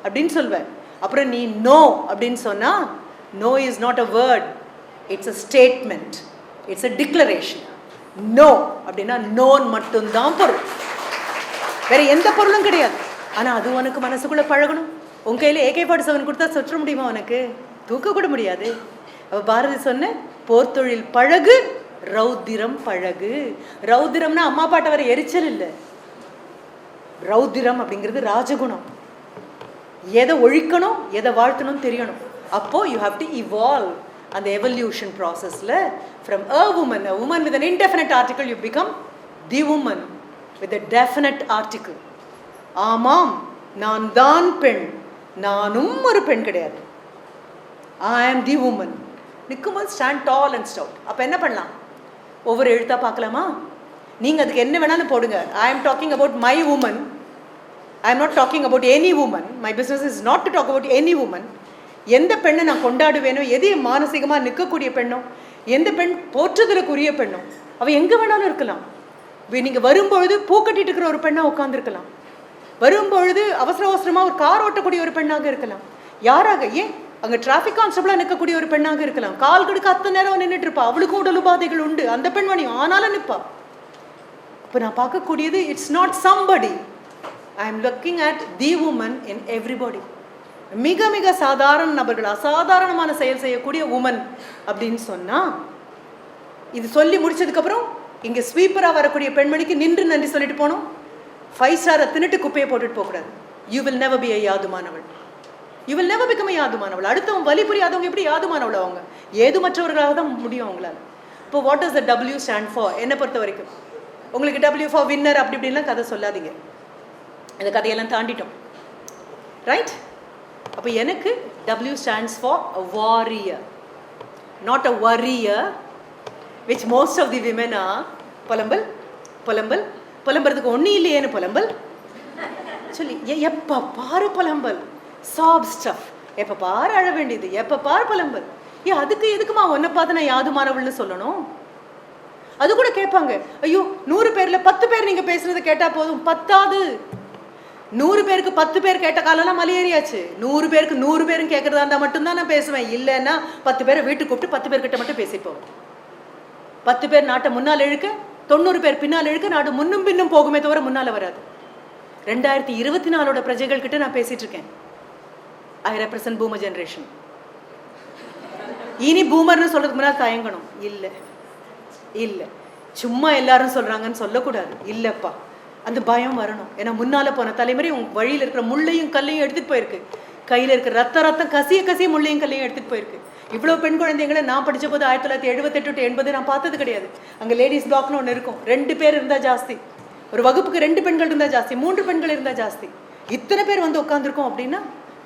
அப்படின்னு சொல்வேன். அப்புறம் நீ நோ அப்படின்னு சொன்னா no is not a word, it's a statement, it's a declaration. No அப்படின்னா நோன் மட்டும்தான் பொருள், வேற எந்த பொருளும் கிடையாது. ஆனா அது உனக்கு மனசுக்குள்ள பழகணும். உன் கையில AK-47 கொடுத்தா சுற்ற முடியுமா? உனக்கு தூக்க கூட முடியாது. பாரதி சொன்ன போர்த்தொழில் பழகு, ரௌத்திரம் பழகு. ரௌத்திரம்னா அம்மா பாட்ட வர எரிச்சல் இல்லை. ரௌத்திரம் அப்படிங்கிறது ராஜகுணம். எதை ஒழிக்கணும் எதை வாழ்த்தணும் தெரியணும். அப்போ யூ ஹாவ் டு இவால்வ். அந்த எவல்யூஷன் ப்ராசஸ்ல from a woman with an indefinite article you become the woman with a definite article. ஆமாம் நான் தான் பெண், நானும் ஒரு பெண் கிடையாது. I am the woman. நிக்கும்போது ஸ்டாண்ட் டால் அண்ட் ஸ்டவுட். அப்போ என்ன பண்ணலாம்? ஒவ்வொரு எழுத்தா பார்க்கலாமா? நீங்கள் அதுக்கு என்ன வேணாலும் போடுங்க. I am talking about my woman. I am not talking about any woman. My business is not to talk about any woman. எந்த பெண்ணை நான் கொண்டாடுவேனோ, எது மானசீகமாக நிற்கக்கூடிய பெண்ணோ, எந்த பெண் போற்றுதலுக்குரிய பெண்ணோ, அவள் எங்கே வேணாலும் இருக்கலாம். நீங்கள் வரும்பொழுது பூக்கட்டிட்டு இருக்கிற ஒரு பெண்ணாக உட்காந்துருக்கலாம். வரும்பொழுது அவசர அவசரமாக ஒரு கார் ஓட்டக்கூடிய ஒரு பெண்ணாக இருக்கலாம். யாராக? ஏன் அங்கே டிராஃபிக் கான்ஸ்டபிளாக நிற்கக்கூடிய ஒரு பெண்ணாக இருக்கலாம். கால் கடுக்க அத்தனை நேரம் நின்றுட்டு இருப்பா. அவளுக்கும் உடல் உபாதைகள் உண்டு. அந்த பெண்மணியும் ஆனாலும் நிற்பா. இப்போ நான் பார்க்கக்கூடியது it's not somebody. I am looking at the woman in everybody. மிக மிக சாதாரண நபர்கள், அசாதாரணமான செயல் செய்யக்கூடிய உமன் அப்படின்னு சொன்னா, இது சொல்லி முடிச்சதுக்கப்புறம் இங்கே ஸ்வீப்பராக வரக்கூடிய பெண்மணிக்கு நின்று நன்றி சொல்லிட்டு போனோம். 5 ஸ்டாரை தின்னுட்டு குப்பையை போட்டுட்டு போகக்கூடாது. You will never be a யாதுமானவள். You will never become a யாதுமானவள். அடுத்தவங்க வழி புரியாதவங்க எப்படி யாதுமானவள்? அவங்க ஏதுமற்றவர்களாக தான் முடியும் அவங்களால. இப்போ what is the W stand for? என்னை பொறுத்த வரைக்கும் உங்களுக்கு W ஃபார் வின்னர் அப்படி இப்படின்லாம் கதை சொல்லாதீங்க. இந்த கதையெல்லாம் தாண்டிட்டோம், ரைட்? அப்போ எனக்கு W stands for a warrior, not a warrior, which most of the women are. புலம்பல் புலம்பல் புலம்புறதுக்கு ஒன்றும் இல்லையேன்னு புலம்பல் சொல்லி எப்போ பாரு புலம்பல், சாப் ஸ்டஃப். எப்போ பாரு அழ வேண்டியது, எப்போ பாரு புலம்பல். அதுக்கு எதுக்குமா ஒன்றை பார்த்து நான் யாதுமானவள்னு சொல்லணும்? அது கூட கேட்பாங்க, ஐயோ 100 பேரில் 10 பேர் நீங்கள் பேசுறதை கேட்டால் போதும், பத்தாது. 100 பேருக்கு 10 பேர் கேட்ட காலம்லாம் மலையேறியாச்சு. 100 பேருக்கு 100 பேரும் கேட்கறதா இருந்தால் மட்டும்தான் நான் பேசுவேன். இல்லைன்னா 10 பேரை வீட்டுக்கு கூப்பிட்டு 10 பேர்கிட்ட மட்டும் பேசிப்போம். 10 பேர் நாட்டை முன்னால் இழுக்க, 90 பேர் பின்னால் இழுக்க, நாடு முன்னும் பின்னும் போகுமே தவிர முன்னால் வராது. 2024 பிரஜைகள் கிட்ட நான் பேசிட்டு இருக்கேன். ஐ ரெப்ரசன்ட் பூமர் ஜெனரேஷன். இனி பூமர்னு சொல்றதுக்கு முன்னாடி தயங்கணும். இல்லை இல்லை, சும்மா எல்லாரும் சொல்றாங்கன்னு சொல்லக்கூடாது. இல்லைப்பா, அந்த பயம் வரணும். ஏன்னா முன்னால போன தலைமுறை உங்க வழியில் இருக்கிற முள்ளையும் கல்லையும் எடுத்துட்டு போயிருக்கு. கையில் இருக்கிற ரத்தம் கசிய கசிய முள்ளையும் கல்லையும் எடுத்துட்டு போயிருக்கு. இவ்வளோ பெண் குழந்தைங்களை நான் படித்த போது 1978 to 80 நான் பார்த்தது கிடையாது. அங்கே லேடிஸ் பிளாக்னு ஒன்று இருக்கும். 2 பேர் இருந்தால் ஜாஸ்தி, ஒரு வகுப்புக்கு 2 பெண்கள் இருந்தால் ஜாஸ்தி, 3 பெண்கள் இருந்தால் ஜாஸ்தி. இத்தனை பேர் வந்து உட்காந்துருக்கோம் அப்படின்னா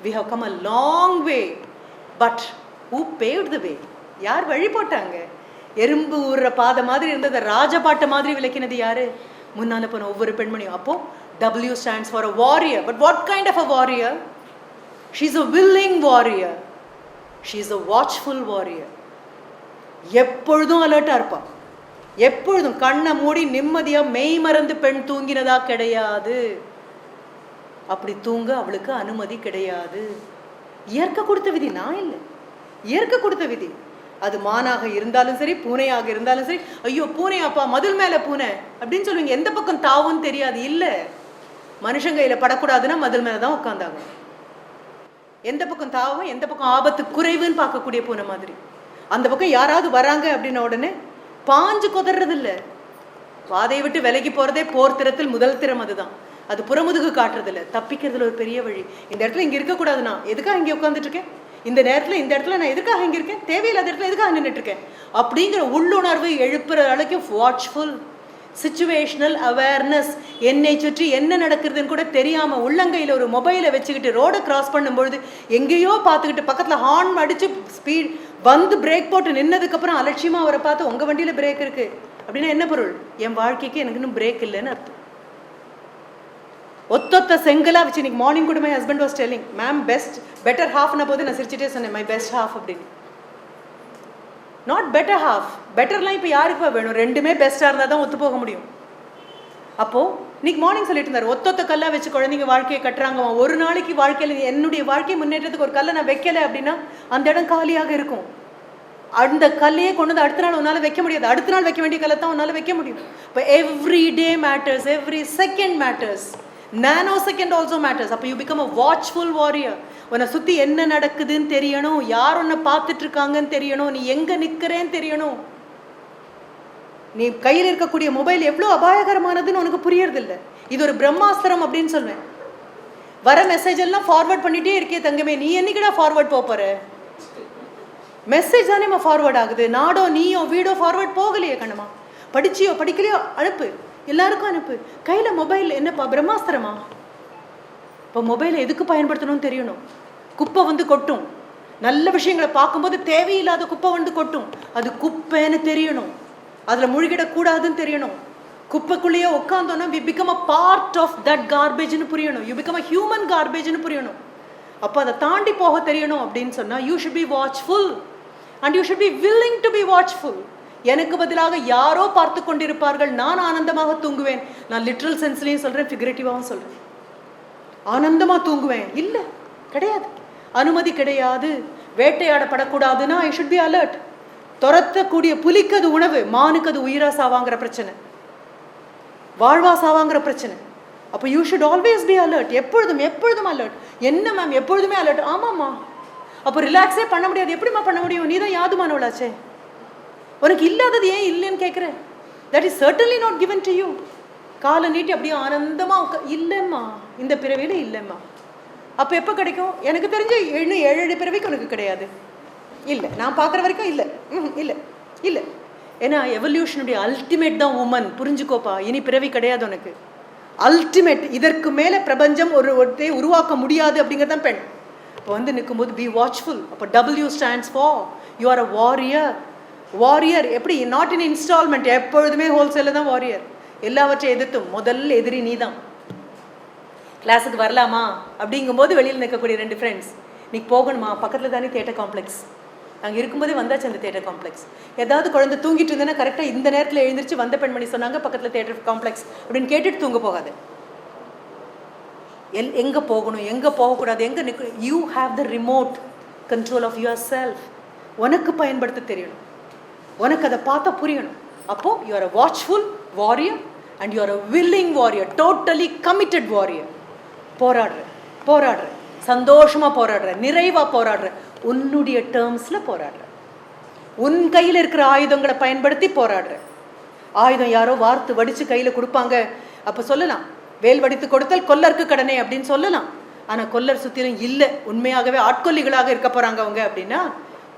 we have come a long way. But who paved the way? யார் வழி போட்டாங்க? எறும்பு ஊறுற பாதை மாதிரி இருந்தது ராஜபாட்டை மாதிரி விளக்கினது யாரு? முன்னால போன ஒவ்வொரு பெண்மணியும். அப்போ W stands for a warrior. But what kind of a warrior? She's a willing warrior. She's a watchful warrior. எப்பொழுதும் அலர்ட்டா இருப்பா. எப்பொழுதும் கண்ணை மூடி நிம்மதியா மெய் மறந்து பெண் தூங்கினதா கிடையாது. அப்படி தூங்க அவளுக்கு அனுமதி கிடையாது. இயற்கை கொடுத்த விதி, நான் இல்லை, இயற்கை கொடுத்த விதி. அது மானாக இருந்தாலும் சரி, பூனையாக இருந்தாலும் சரி. ஐயோ பூனையாப்பா, மதில் மேல பூனை அப்படின்னு சொல்லுவீங்க. எந்த பக்கம் தாவும் தெரியாது. இல்லை, மனுஷன் கையில படக்கூடாதுன்னா மதில் மேலதான் உட்காந்தாங்க. எந்த பக்கம் தாவும், எந்த பக்கம் ஆபத்து குறைவுன்னு பார்க்கக்கூடிய பூனை மாதிரி. அந்த பக்கம் யாராவது வராங்க அப்படின்ன உடனே பாஞ்சு கொதறது இல்லை. பாதையை விட்டு விலகி போறதே போர் திறத்தில் முதல் திறம். அதுதான். அது புறமுதுகு காட்டுறது இல்லை, தப்பிக்கிறதுல ஒரு பெரிய வழி. இந்த இடத்துல இங்க இருக்கக்கூடாதுன்னா எதுக்காக இங்கே உட்காந்துட்டு இருக்கேன், இந்த நேரத்தில் இந்த இடத்துல நான் எதுக்காக இங்கே இருக்கேன், தேவையில்லாத இடத்துல எதுக்காக நின்றுட்டு இருக்கேன் அப்படிங்கிற உள்ளுணர்வு எழுப்புற அளவுக்கு வாட்ச்ஃபுல், சிச்சுவேஷனல் அவேர்னஸ். என்னை சுற்றி என்ன நடக்குதுன்னு கூட தெரியாமல் உள்ளங்கையில் ஒரு மொபைலை வச்சுக்கிட்டு ரோடை கிராஸ் பண்ணும்பொழுது எங்கேயோ பார்த்துக்கிட்டு பக்கத்தில் ஹார்ன் அடித்து ஸ்பீட் வந்து பிரேக் போட்டு நின்னதுக்கப்புறம் அலட்சியமாக அவரை பார்த்து உங்கள் வண்டியில் பிரேக் இருக்குது அப்படின்னா என்ன பொருள்? என் வாழ்க்கைக்கு எனக்கு இன்னும் பிரேக் இல்லைன்னு அர்த்தம். ஒத்தொத்த செங்கலா வச்சு இன்னைக்கு மார்னிங் கூட my husband was telling, ma'am better ஹாஃப்ன போது நான் சிரிச்சிட்டே சொன்னேன், மை பெஸ்ட் ஹாஃப் அப்படின்னு. Not better half. பெட்டர்லாம் இப்போ யாருக்கு வேணும்? ரெண்டுமே பெஸ்ட்டாக இருந்தால் தான் ஒத்து போக முடியும். அப்போது இன்னைக்கு மார்னிங் சொல்லிட்டு இருந்தார், ஒத்தொத்த கல்லாக வச்சு குழந்தைங்க வாழ்க்கையை கட்டுறாங்க. ஒரு நாளைக்கு வாழ்க்கையில் என்னுடைய வாழ்க்கை முன்னேற்றத்துக்கு ஒரு கல்லை நான் வைக்கலை அப்படின்னா அந்த இடம் காலியாக இருக்கும். அந்த கல்லையே கொண்டு வந்து அடுத்த நாள் உன்னால் வைக்க முடியாது. அடுத்த நாள் வைக்க வேண்டிய கல்லை தான் உன்னால் வைக்க முடியும். இப்போ every day matters, every second matters, nano second also matters. அப்போ you become a watchful warrior. உன்னை சுற்றி என்ன நடக்குதுன்னு தெரியணும், யார் உன்னை பார்த்துட்டு இருக்காங்கன்னு தெரியணும், நீ எங்கே நிற்கிறேன்னு தெரியணும். நீ கையில் இருக்கக்கூடிய மொபைல் எவ்வளோ அபாயகரமானதுன்னு உனக்கு புரியறதில்லை. இது ஒரு பிரம்மாஸ்திரம் அப்படின்னு சொல்வேன். வர மெசேஜ் எல்லாம் ஃபார்வர்ட் பண்ணிட்டே இருக்கே தங்கமே, நீ என்னைக்குடா ஃபார்வர்ட் போகிற? மெசேஜ் தானே ஃபார்வர்ட் ஆகுது. நாடோ நீயோ வீடோ ஃபார்வர்ட் போகலையே கண்ணம்மா. படிச்சியோ படிக்கலையோ அனுப்பு, எல்லாருக்கும் அனுப்பு. கையில் மொபைல் என்னப்பா பிரம்மாஸ்திரமா? இப்போ மொபைலை எதுக்கு பயன்படுத்தணும்னு தெரியணும். குப்பை வந்து கொட்டும், நல்ல விஷயங்களை பார்க்கும்போது தேவையில்லாத குப்பை வந்து கொட்டும். அது குப்பைன்னு தெரியணும், அதில் முழுகிடக்கூடாதுன்னு தெரியணும். குப்பைக்குள்ளேயே உட்காந்தோன்னா we become a part of that கார்பேஜ்னு புரியணும். யூ பிகம் அ ஹியூமன் கார்பேஜ்னு புரியணும். அப்போ அதை தாண்டி போக தெரியணும் அப்படின்னு சொன்னால் you should be watchful and you should be willing to be watchful. எனக்கு பதிலாக யாரோ பார்த்து கொண்டிருப்பார்கள், நான் ஆனந்தமாக தூங்குவேன். நான் லிட்ரல் சென்ஸ்லையும் சொல்கிறேன், ஃபிகரேட்டிவாகவும் சொல்கிறேன். ஆனந்தமாக தூங்குவேன் இல்லை, கிடையாது. அனுமதி கிடையாது. வேட்டையாடப்படக்கூடாதுன்னா ஐ ஷுட் பி அலர்ட். துரத்தக்கூடிய புலிக்கு அது உணவு, மானுக்கு அது உயிரா சாவாங்கிற பிரச்சனை, வாழ்வா சாவாங்கிற பிரச்சனை. அப்போ you should always be alert. எப்பொழுதும் எப்பொழுதும் அலர்ட். என்ன மேம் எப்பொழுதுமே அலர்ட்? ஆமாம்மா. அப்போ ரிலாக்ஸே பண்ண முடியாது. எப்படிம்மா பண்ண முடியும்? நீ தான் யாதுமானவளாச்சே, உனக்கு இல்லாதது ஏன் இல்லைன்னு கேட்குறேன். That is certainly not given to you. காலை நீட்டி அப்படியே ஆனந்தமாக இல்லைம்மா, இந்த பிறவியில் இல்லைம்மா. அப்போ எப்போ கிடைக்கும்? எனக்கு தெரிஞ்ச இன்னும் 7 பிறவிக்கு உனக்கு கிடையாது. இல்லை, நான் பார்க்குற வரைக்கும் இல்லை. இல்லை இல்லை. ஏன்னா எவல்யூஷனுடைய அல்டிமேட் தான் உமன். புரிஞ்சுக்கோப்பா, இனி பிறவி கிடையாது உனக்கு. அல்டிமேட், இதற்கு மேலே பிரபஞ்சம் ஒருத்தை உருவாக்க முடியாது அப்படிங்கிறது தான் பெண். இப்போ வந்து நிற்கும்போது பி வாட்ச்ஃபுல். அப்போ W stands for you are a warrior. Warrior எப்படி? Not in instalment. எப்பொழுதுமே ஹோல்சேலில் தான் வாரியர். எல்லாவற்றையும் எதிர்த்தும் முதல் எதிரி நீ தான். கிளாஸுக்கு வரலாமா அப்படிங்கும்போது வெளியில் நிற்கக்கூடிய 2 ஃப்ரெண்ட்ஸ், நீ போகணுமா? பக்கத்தில் தானே தியேட்டர் காம்ப்ளெக்ஸ். அங்கே இருக்கும்போதே வந்தாச்சு அந்த தியேட்டர் காம்ப்ளெக்ஸ். ஏதாவது குழந்தை தூங்கிட்டு இருந்தேன்னா கரெக்டாக இந்த நேரத்தில் எழுந்திரிச்சு வந்த பெண்மணி சொன்னாங்க பக்கத்தில் தியேட்டர் காம்ப்ளெக்ஸ் அப்படின்னு கேட்டுட்டு தூங்க போகாது. எங்கே போகணும், எங்கே போகக்கூடாது, எங்கே நிற்க. You have the remote control of yourself. உனக்கு பயன்படுத்த தெரியணும், உனக்கு அதை பார்த்தா புரியணும். அப்போது you are a watchful warrior and you are a willing warrior, totally committed warrior. போராடுற சந்தோஷமாக போராடுற, நிறைவாக போராடுற, உன்னுடைய டேர்ம்ஸில் போராடுற, உன் கையில் இருக்கிற ஆயுதங்களை பயன்படுத்தி போராடுற. ஆயுதம் யாரோ வார்த்து வடித்து கையில் கொடுப்பாங்க, அப்போ சொல்லலாம் வேல் வடித்து கொடுத்தல் கொல்லருக்கு கடனே அப்படின்னு சொல்லலாம். ஆனால் கொல்லர் சுற்றிலும் இல்லை, உண்மையாகவே ஆட்கொல்லிகளாக இருக்க போகிறாங்க அவங்க அப்படின்னா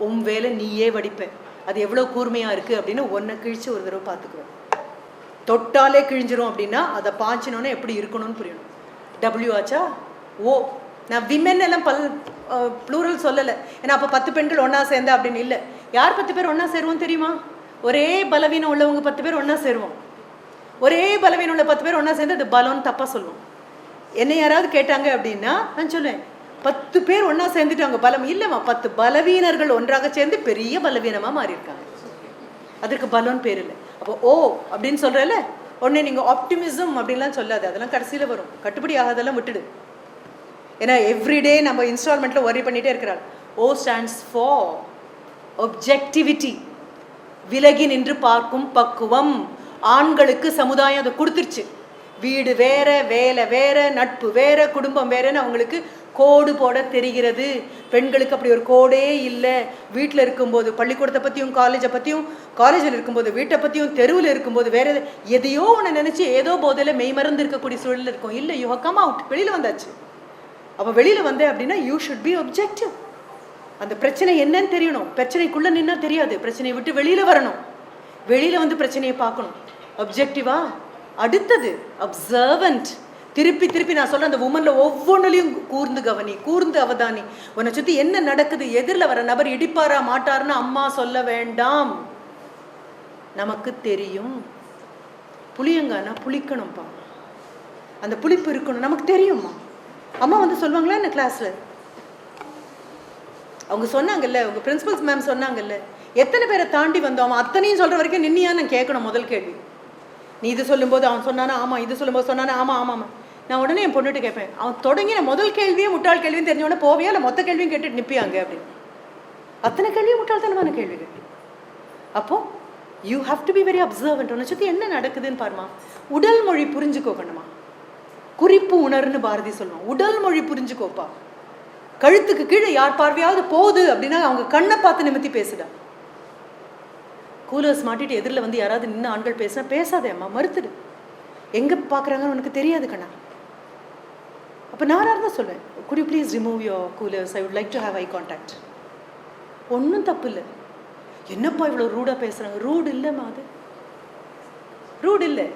உன் வேலை நீயே வடிப்பேன். அது எவ்வளோ கூர்மையாக இருக்குது அப்படின்னு ஒன்றை கிழிச்சு ஒரு தடவை பார்த்துக்குவேன். தொட்டாலே கிழிஞ்சிரும் அப்படின்னா அதை பாய்ச்சினோன்னே எப்படி இருக்கணும்னு புரியணும். W ஆச்சா? ஓ. நான் விமென் எல்லாம் ப்ளூரல் சொல்லலை, ஏன்னா அப்போ 10 பெண்கள் ஒன்றா சேர்ந்தா அப்படின்னு இல்லை. யார் 10 பேர் ஒன்றா சேருவோம் தெரியுமா? ஒரே பலவீனம் உள்ளவங்க 10 பேர் ஒன்றா சேருவோம். ஒரே பலவீனம் உள்ள 10 பேர் ஒன்றா சேர்ந்து அது பலம்னு தப்பாக சொல்லுவோம். என்னை யாராவது கேட்டாங்க அப்படின்னா நான் சொல்லுவேன் 10 பேர் ஒன்றா சேர்ந்துட்டாங்க பலம் இல்லைம்மா, 10 பலவீனர்கள் ஒன்றாக சேர்ந்து பெரிய பலவீனமாக மாறியிருக்காங்க. அதற்கு பலம்னு பேர் இல்லை. அப்போ ஓ அப்படின்னு சொல்கிறல்ல, உடனே நீங்கள் ஆப்டிமிசம் அப்படின்லாம் சொல்லாது, அதெல்லாம் கடைசியில் வரும். கட்டுப்படி ஆகாதெல்லாம் விட்டுடு. ஏன்னா எவ்ரிடே நம்ம இன்ஸ்டால்மெண்ட்டில் ஒர்ரி பண்ணிகிட்டே இருக்கிறாள். ஓ ஸ்டாண்ட்ஸ் ஃபார் ஒப்ஜெக்டிவிட்டி, விலகி நின்று பார்க்கும் பக்குவம். ஆண்களுக்கு சமுதாயம் அதை கொடுத்துருச்சு. வீடு வேற, வேலை வேற, நட்பு வேற, குடும்பம் வேறன்னு அவங்களுக்கு கோடு போட தெரிகிறது. பெண்களுக்கு அப்படி ஒரு கோடே இல்லை. வீட்டில் இருக்கும்போது பள்ளிக்கூடத்தை பற்றியும், காலேஜை பற்றியும், காலேஜில் இருக்கும்போது வீட்டை பற்றியும், தெருவில் இருக்கும்போது வேற எதையோ ஒன்று நினச்சி ஏதோ போதையில் மெய்மறந்து இருக்கக்கூடிய சூழலில் இருக்கும். இல்லை, யூ ஹவ் கம் அவுட், வெளியில் வந்தாச்சு. அப்போ வெளியில் வந்தேன் அப்படின்னா யூ ஷுட் பி ஒப்ஜெக்டிவ். அந்த பிரச்சனை என்னன்னு தெரியணும். பிரச்சனைக்குள்ளே நின்னா தெரியாது, பிரச்சனையை விட்டு வெளியில் வரணும். வெளியில் வந்து பிரச்சனையை பார்க்கணும். ஒப்ஜெக்டிவா. அடுத்தது அப்சர்வன்ட். திருப்பி திருப்பி நான் சொல்கிறேன், அந்த உமனில் ஒவ்வொன்றுலையும் கூர்ந்து கவனி, கூர்ந்து அவதானி. உன்னை சுற்றி என்ன நடக்குது, எதிரில் வர நபர் இடிப்பாரா மாட்டாருன்னு அம்மா சொல்ல வேண்டாம், நமக்கு தெரியும். புளியங்கானா புளிக்கணும்ப்பா, அந்த புளிப்பு இருக்கணும், நமக்கு தெரியும்மா. அம்மா வந்து சொல்லுவாங்களா என்ன கிளாஸில்? அவங்க சொன்னாங்கல்ல, உங்கள் பிரின்சிபல்ஸ் மேம் சொன்னாங்கல்ல, எத்தனை பேரை தாண்டி வந்தோம், அத்தனையும் சொல்கிற வரைக்கும் நின்னியான்னு நான் கேட்கணும். முதல் கேள்வி, நீ இது சொல்லும்போது அவன் சொன்னானா ஆமாம், இது சொல்லும்போது சொன்னானா ஆமாம் ஆமாம். நான் உடனே என் பொண்ணுட்டு கேட்பேன், அவன் தொடங்கின முதல் கேள்வியே முட்டாள் கேள்வின்னு தெரிஞ்ச உடனே போவியா இல்லை மொத்த கேள்வியும் கேட்டுட்டு நிற்பியாங்க அப்படின்னு. அத்தனை கேள்வியும் முட்டாள்தனமான கேள்விகள். அப்போது you have to be very observant. உன்னை சுற்றி என்ன நடக்குதுன்னு பாருமா. உடல் மொழி புரிஞ்சுக்கோ கண்ணுமா. குறிப்பு உணர்ன்னு பாரதி சொல்லுவான். உடல் மொழி புரிஞ்சுக்கோப்பா. கழுத்துக்கு கீழே யார் பார்வையாவது போகுது அப்படின்னா அவங்க கண்ணை பார்த்து நிமித்தி பேசுடா. கூலர்ஸ் மாட்டிட்டு எதிரில் வந்து யாராவது நின்று ஆண்கள் பேசினா பேசாதே அம்மா, மறுத்துடு. எங்கே பார்க்குறாங்கன்னு உனக்கு தெரியாது கண்ணா. அப்போ நான் தான் சொல்வேன், good you please remove your coolers, I would like to have eye contact. ஒன்றும் தப்பு இல்லை. என்னப்பா இவ்வளோ ரூடாக பேசுகிறாங்க? ரூட் இல்லைம்மா, அது ரூட் இல்லை.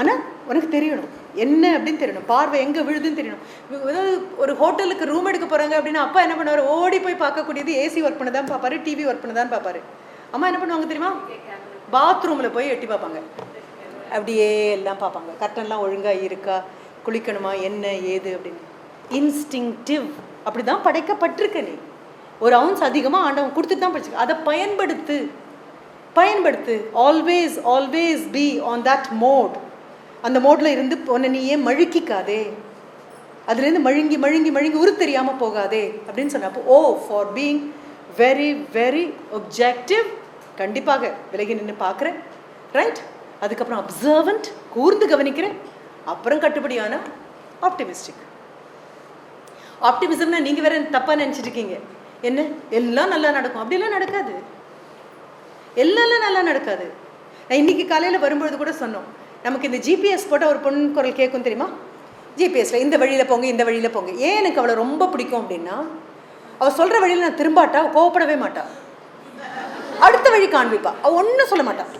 ஆனால் உனக்கு தெரியணும் என்ன அப்படின்னு தெரியணும், பார்வை எங்கே விழுதுன்னு தெரியணும். ஏதாவது ஒரு ஹோட்டலுக்கு ரூம் எடுக்க போகிறாங்க அப்படின்னா அப்பா என்ன பண்ணுவார், ஓடி போய் பார்க்கக்கூடியது ஏசி ஒர்க் பண்ண தான் பார்ப்பாரு, டிவி ஒர்க் பண்ண தான் பார்ப்பாரு. அம்மா என்ன பண்ணுவாங்க தெரியுமா, பாத்ரூமில் போய் எட்டி பார்ப்பாங்க, அப்படியே எல்லாம் பார்ப்பாங்க, கர்ட்டன்லாம் ஒழுங்காக இருக்கா, குளிக்கணுமா, என்ன ஏது அப்படின்னு. இன்ஸ்டிங்டிவ். அப்படி தான் படைக்கப்பட்டிருக்க. நீ ஒரு அவுன்ஸ் அதிகமாக ஆண்டவன் கொடுத்துட்டு தான் படிச்சுக்க. அதை பயன்படுத்து, பயன்படுத்து. Always always be on that mode. அந்த மோடில் இருந்து உன்னை நீ ஏன் மழுக்கிக்காதே, அதுலேருந்து மழுங்கி மழுங்கி மழுங்கி உரு தெரியாமல் போகாதே அப்படின்னு சொன்ன. அப்போ oh for being very very objective. கண்டிப்பாக விலகி நின்று பார்க்குறேன், ரைட். அதுக்கப்புறம் அப்சர்வன்ட், கூர்ந்து கவனிக்கிறேன். அப்புறம் கட்டுப்படியான ஆப்டிமிஸ்டிக். ஆப்டிமிசம்னா நீங்கள் வேற தப்பாக நினச்சிட்டு இருக்கீங்க. என்ன எல்லாம் நல்லா நடக்கும், அப்படிலாம் நடக்காது. எல்லாம் நல்லா நடக்காது. நான் இன்னைக்கு காலையில் வரும்பொழுது கூட சொன்னோம், நமக்கு இந்த ஜிபிஎஸ் போட்டால் ஒரு பொண்ணு குரல் கேட்கும் தெரியுமா. ஜிபிஎஸ்ல இந்த வழியில் போங்க, இந்த வழியில் போங்க. ஏன் எனக்கு அவளை ரொம்ப பிடிக்கும் அப்படின்னா, அவள் சொல்கிற வழியில் நான் திரும்பாட்டா, கோவப்படவே மாட்டா, அடுத்த வழி காண்பிப்பா. அவள் ஒன்றும் சொல்ல மாட்டாள்.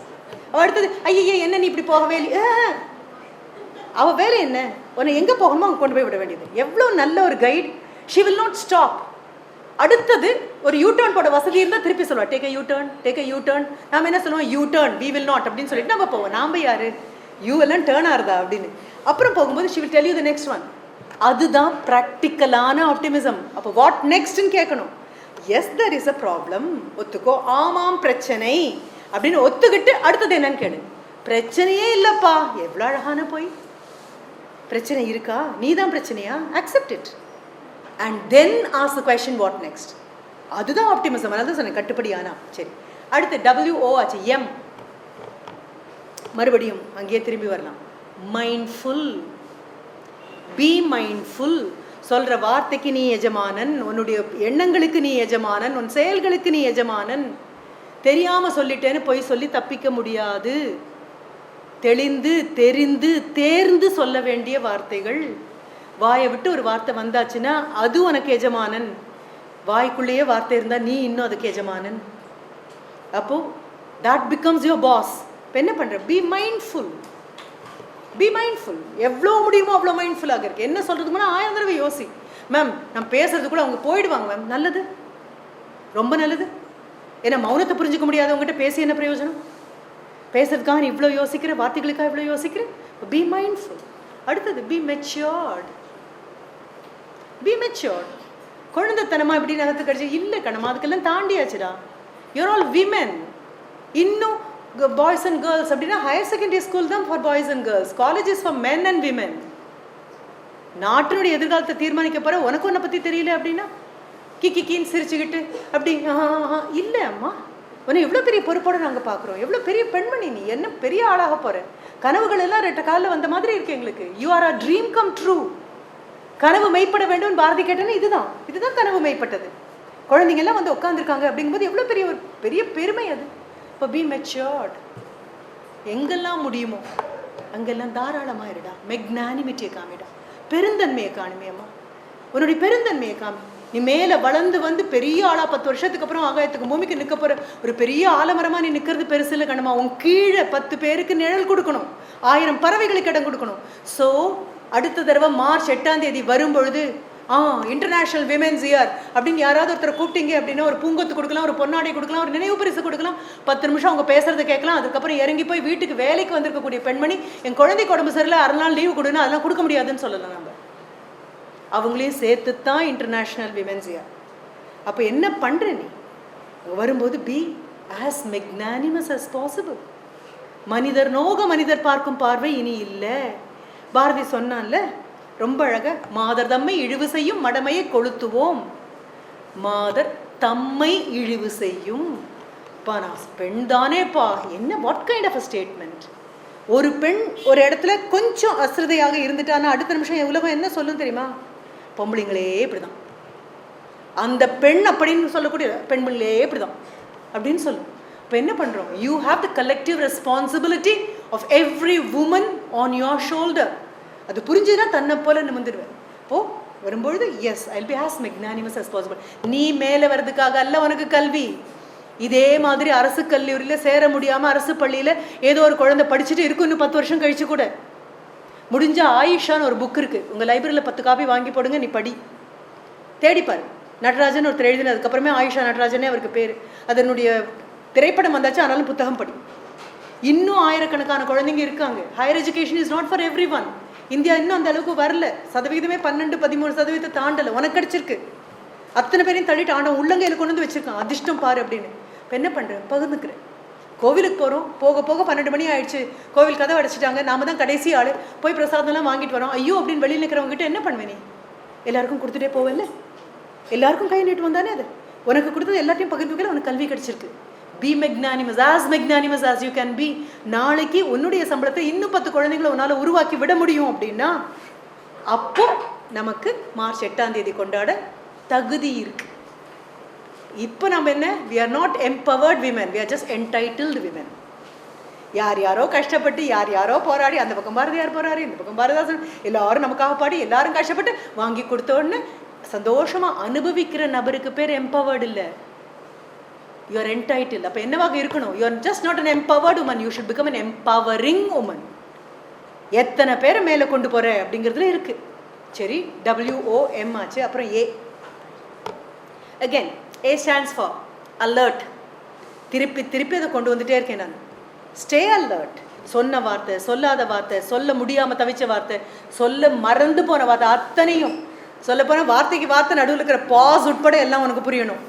அவள் அடுத்தது ஐயே என்ன நீ இப்படி போகவே இல்லை. அவள் வேலை என்ன, உன்னை எங்கே போகணுமோ அங்கே கொண்டு போய் விட வேண்டியது. எவ்வளோ நல்ல ஒரு guide. She will not stop. அடுத்தது ஒரு யூ டர்ன் போட வசதி இருந்தால் திருப்பி சொல்லுவாள், take a U turn, take a U turn. நாம் என்ன சொல்லுவோம், U turn, we will not அப்படின்னு சொல்லிட்டு நம்ம போவோம். நாம் யார், யூ எல்லாம் டேர்ன் ஆகுதா அப்படின்னு. அப்புறம் போகும்போது she will tell you the next one. அதுதான் ப்ராக்டிக்கலான ஆப்டிமிசம். அப்போ வாட் நெக்ஸ்ட்னு கேட்கணும். Yes there is a problem, ஒத்துக்கோ. ஆமாம் பிரச்சனை அப்படின்னு ஒத்துக்கிட்டு அடுத்தது என்னன்னு கேளு. பிரச்சனையே இல்லைப்பா, எவ்வளோ அழகான போய். பிரச்சனை இருக்கா, நீ தான் பிரச்சனையா, accept it and then ask the question what next. அதுதான் ஆப்டிமிசம். அதான் சொன்னேன் கட்டுப்படியானா. சரி, அடுத்து WO ஆச்சு, M. மறுபடியும் அங்கேயே திரும்பி வரலாம். மைண்ட்ஃபுல். B mindful. சொல்கிற வார்த்தைக்கு நீ எஜமானன், உன்னுடைய எண்ணங்களுக்கு நீ எஜமானன், உன் செயல்களுக்கு நீ எஜமானன். தெரியாமல் சொல்லிட்டேன்னு போய் சொல்லி தப்பிக்க முடியாது. தெளிந்து தெரிந்து தேர்ந்து சொல்ல வேண்டிய வார்த்தைகள். வாயை விட்டு ஒரு வார்த்தை வந்தாச்சுன்னா அது உனக்கு எஜமானன். வாய்க்குள்ளேயே வார்த்தை இருந்தால் நீ இன்னும் அதுக்கு எஜமானன். அப்போது that becomes your boss. இப்போ என்ன பண்ணுற, பி மைண்ட்ஃபுல். B mindful. எவ்வளோ முடியுமோ அவ்வளோ மைண்ட்ஃபுல்லாக இருக்கு. என்ன சொல்கிறதுக்கு முன்னாடி 1000 தடவை யோசி. மேம் நான் பேசுறதுக்குள்ள அவங்க போயிடுவாங்க மேம். நல்லது, ரொம்ப நல்லது. ஏன்னா மௌனத்தை புரிஞ்சுக்க முடியாதவங்ககிட்ட பேசி என்ன பிரயோஜனம்? பேசுறதுக்காக நீ இவ்வளோ யோசிக்கிற, வார்த்தைகளுக்காக இவ்வளோ யோசிக்கிற. Be mindful. அடுத்தது பி மெச்சூர்ட். Be matured. குழந்தைத்தனமா இப்படி நகத்து கடிச்சு இல்லை கண்ணம்மா, அதுக்கெல்லாம் தாண்டியாச்சுடா. You're all women. இன்னும் பாய்ஸ் அண்ட் கேர்ள்ஸ் அப்படின்னா ஹையர் செகண்டரி ஸ்கூல் தான் for boys and girls, colleges for men and women. நாட்டினுடைய எதிர்காலத்தை தீர்மானிக்க போற உனக்கு உன்னை பத்தி தெரியல அப்படின்னா கிக்கின்னு சிரிச்சுக்கிட்டு அப்படி இல்லை அம்மா, உன்னை எவ்வளோ பெரிய பொறுப்போட நாங்கள் பார்க்குறோம், எவ்வளோ பெரிய பெண்மணி, நீ என்ன பெரிய ஆளாக போற, கனவுகள் எல்லாம் ரெட்ட காலில் வந்த மாதிரி இருக்கு எங்களுக்கு. You are a dream come true. கனவு மெய்ப்பட வேண்டும் பாரதி கேட்டேன்னு இதுதான் கனவு மெய்ப்பட்டது. குழந்தைங்க எல்லாம் வந்து உட்காந்துருக்காங்க அப்படிங்கும்போது எவ்வளோ பெரிய ஒரு பெரிய பெருமை அது. இப்போ பி மெச்சூர்ட். எங்கெல்லாம் முடியுமோ அங்கெல்லாம் தாராளமாக இருடா. மெக்னானிமிட்டியை காமிடா, பெருந்தன்மையை காணுமேம்மா, உன்னுடைய பெருந்தன்மையை காமி. நீ மேலே வளர்ந்து வந்து பெரிய ஆளா 10 வருஷத்துக்கு அப்புறம் ஆகாயத்துக்கு பூமிக்கு நிற்க போற ஒரு பெரிய ஆலமரமாக நீ நிற்கிறது பெருசு இல்லை கண்ணம்மா. உன் கீழே 10 பேருக்கு நிழல் கொடுக்கணும், 1000 பறவைகளுக்கு இடம் கொடுக்கணும். ஸோ அடுத்த தடவை மார்ச் 8ஆம் தேதி வரும்பொழுது இன்டர்நேஷனல் விமென்ஸ் இயர் அப்படின்னு யாராவது ஒருத்தரை கூப்பிட்டீங்க அப்படின்னா ஒரு பூங்கொத்து கொடுக்கலாம், ஒரு பொன்னாடை கொடுக்கலாம், ஒரு நினைவு பரிசு கொடுக்கலாம், 10 நிமிஷம் அவங்க பேசுறதை கேட்கலாம். அதுக்கப்புறம் இறங்கி போய் வீட்டுக்கு வேலைக்கு வந்திருக்கக்கூடிய பெண்மணி என் குழந்தைக்கு உடம்பு சரியில்லை 6 நாள் லீவு கொடுன்னு அதெல்லாம் கொடுக்க முடியாதுன்னு சொல்லலாம். நம்ம அவங்களையும் சேர்த்து தான் இன்டர்நேஷ்னல் விமென்ஸ் இயர். அப்போ என்ன பண்ணுற நீ வரும்போது be as magnanimous as possible. மனிதர் நோக மனிதர் பார்க்கும் பார்வை இனி இல்லை. பாரதி சொன்னான்ல ரொம்ப அழகா, மாதர் தம்மை இழிவு செய்யும் மடமையை கொளுத்துவோம், மாதர் தம்மை இழிவு செய்யும். பா நான் பெண் தானேப்பா, என்ன what kind of a statement. ஒரு பெண் ஒரு இடத்துல கொஞ்சம் அசிரதையாக இருந்துட்டான்னா அடுத்த நிமிஷம் உலகம் என்ன சொல்லும் தெரியுமா? பொம்பளைங்களே இப்படிதான், அந்த பெண் அப்படின்னு சொல்லக்கூடிய பெண்களே இப்படிதான் அப்படின்னு சொல்லும். இப்போ என்ன பண்றோம்? You have the collective responsibility of every woman on your shoulder. அது புரிஞ்சுன்னா தன்னை போல நிமிர்ந்துடுவேன். இப்போ வரும்பொழுது yes I will be as magnanimous as possible. நீ மேலே வர்றதுக்காக அல்ல உனக்கு கல்வி. இதே மாதிரி அரசு கல்லூரியில் சேர முடியாமல் அரசு பள்ளியில் ஏதோ ஒரு குழந்தை படிச்சுட்டு இருக்கும் இன்னும் 10 வருஷம் கழிச்சு கூட. முடிஞ்ச ஆயிஷான்னு ஒரு புக் இருக்குது, உங்கள் லைப்ரரியில் 10 காப்பி வாங்கி போடுங்க, நீ படி, தேடிப்பாரு. நடராஜன் ஒருத்தர் எழுதினது, அதுக்கப்புறமே ஆயிஷா நடராஜனே அவருக்கு பேர். அதனுடைய திரைப்படம் வந்தாச்சு, ஆனாலும் புத்தகம் படி. இன்னும் ஆயிரக்கணக்கான குழந்தைங்க இருக்காங்க. Higher education is not for every one. India இன்னும் அந்த அளவுக்கு வரல, சதவிகிதமே 12-13% தாண்டலை. உனக்கு கிடைச்சிருக்கு, அத்தனை பேரையும் தள்ளிட்டு ஆண்டவன் உள்ளங்கையில் கொண்டு வந்து வச்சிருக்கான். அதிர்ஷ்டம் பாரு அப்படின்னு. இப்போ என்ன பண்ணுறேன்? பகிர்ந்துக்கிறேன். கோவிலுக்கு போகிறோம், போக போக 12 மணி ஆயிடுச்சு, கோவில் கதவை அடைச்சிட்டாங்க, நாம தான் கடைசி ஆள், போய் பிரசாதம்லாம் வாங்கிட்டு வரோம். ஐயோ அப்படின்னு வெளியில் நிற்கிறவங்க கிட்ட என்ன பண்ணுவேன்? நீ எல்லாருக்கும் கொடுத்துட்டே போவேல்ல, எல்லாருக்கும் கை நீட்டு வந்தானே. அது உனக்கு கொடுத்தது எல்லாத்தையும் பகிர்ந்துக்கல, உனக்கு கல்வி கிடைச்சிருக்கு. Be magnanimous, as magnanimous as you can be. நாளைக்கு உன்னுடைய சம்பளத்தை இன்னும் 10 குழந்தைங்களை உன்னால் உருவாக்கி விட முடியும் அப்படின்னா அப்போ நமக்கு மார்ச் 8ஆம் தேதி கொண்டாட தகுதி இருக்கு. இப்போ நம்ம என்ன, we are not empowered women, we are just entitled women. யார் யாரோ கஷ்டப்பட்டு யார் யாரோ போராடி, அந்த பக்கம் பாரதியார் போராடி, இந்த பக்கம் பாரதிதாசன், எல்லாரும் நமக்காக பாடி, எல்லாரும் கஷ்டப்பட்டு வாங்கி கொடுத்த உடனே சந்தோஷமா அனுபவிக்கிற நபருக்கு பேர் empowered இல்லை, you are entitled. அப்போ என்னவாக இருக்கணும்? you are just not an empowered woman, you should become an empowering woman. எத்தனை பேரை மேலே கொண்டு போற அப்படிங்கிறதுல இருக்கு. சரி, WOM ஆச்சு, அப்புறம் A. again A stands for alert. திருப்பி திருப்பி அதை கொண்டு வந்துட்டே இருக்கேன் நான். Stay alert. சொன்ன வார்த்தை, சொல்லாத வார்த்தை, சொல்ல முடியாமல் தவிச்ச வார்த்தை, சொல்ல மறந்து போன வார்த்தை, அத்தனையும் சொல்ல போன வார்த்தைக்கு வார்த்தை நடுவில் இருக்கிற பாஸ் உட்பட எல்லாம் உனக்கு புரியணும்.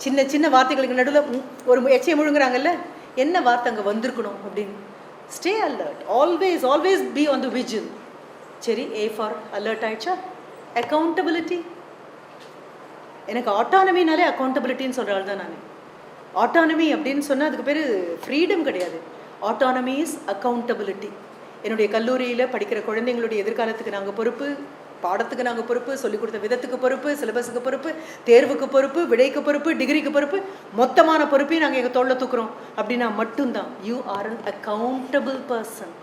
சின்ன சின்ன வார்த்தைகளுக்கு நடுவில் ஒரு எச்சையை முழுங்குறாங்கல்ல, என்ன வார்த்தை அங்கே வந்திருக்கணும் அப்படின்னு. Stay alert, always always be on the vigil. சரி, A ஃபார் அலர்ட் ஆயிடுச்சா? அக்கௌண்டபிலிட்டி. எனக்கு ஆட்டானமினாலே அக்கௌண்டபிலிட்டின்னு சொல்கிறாள் தான் நான். ஆட்டானமி அப்படின்னு சொன்னால் அதுக்கு பேர் ஃப்ரீடம் கிடையாது. Autonomy is accountability. என்னுடைய கல்லூரியில் படிக்கிற குழந்தைங்களுடைய எதிர்காலத்துக்கு நாங்கள் பொறுப்பு, பாடத்துக்கு நாங்கள் பொறுப்பு, சொல்லிக் கொடுத்த விதத்துக்கு பொறுப்பு, சிலபஸுக்கு பொறுப்பு, தேர்வுக்கு பொறுப்பு, விடைக்கு பொறுப்பு, டிகிரிக்கு பொறுப்பு, மொத்தமான பொறுப்பையும் நாங்கள் எங்கள் தோளில் தூக்குறோம் அப்படின்னா மட்டும்தான் you are an accountable person.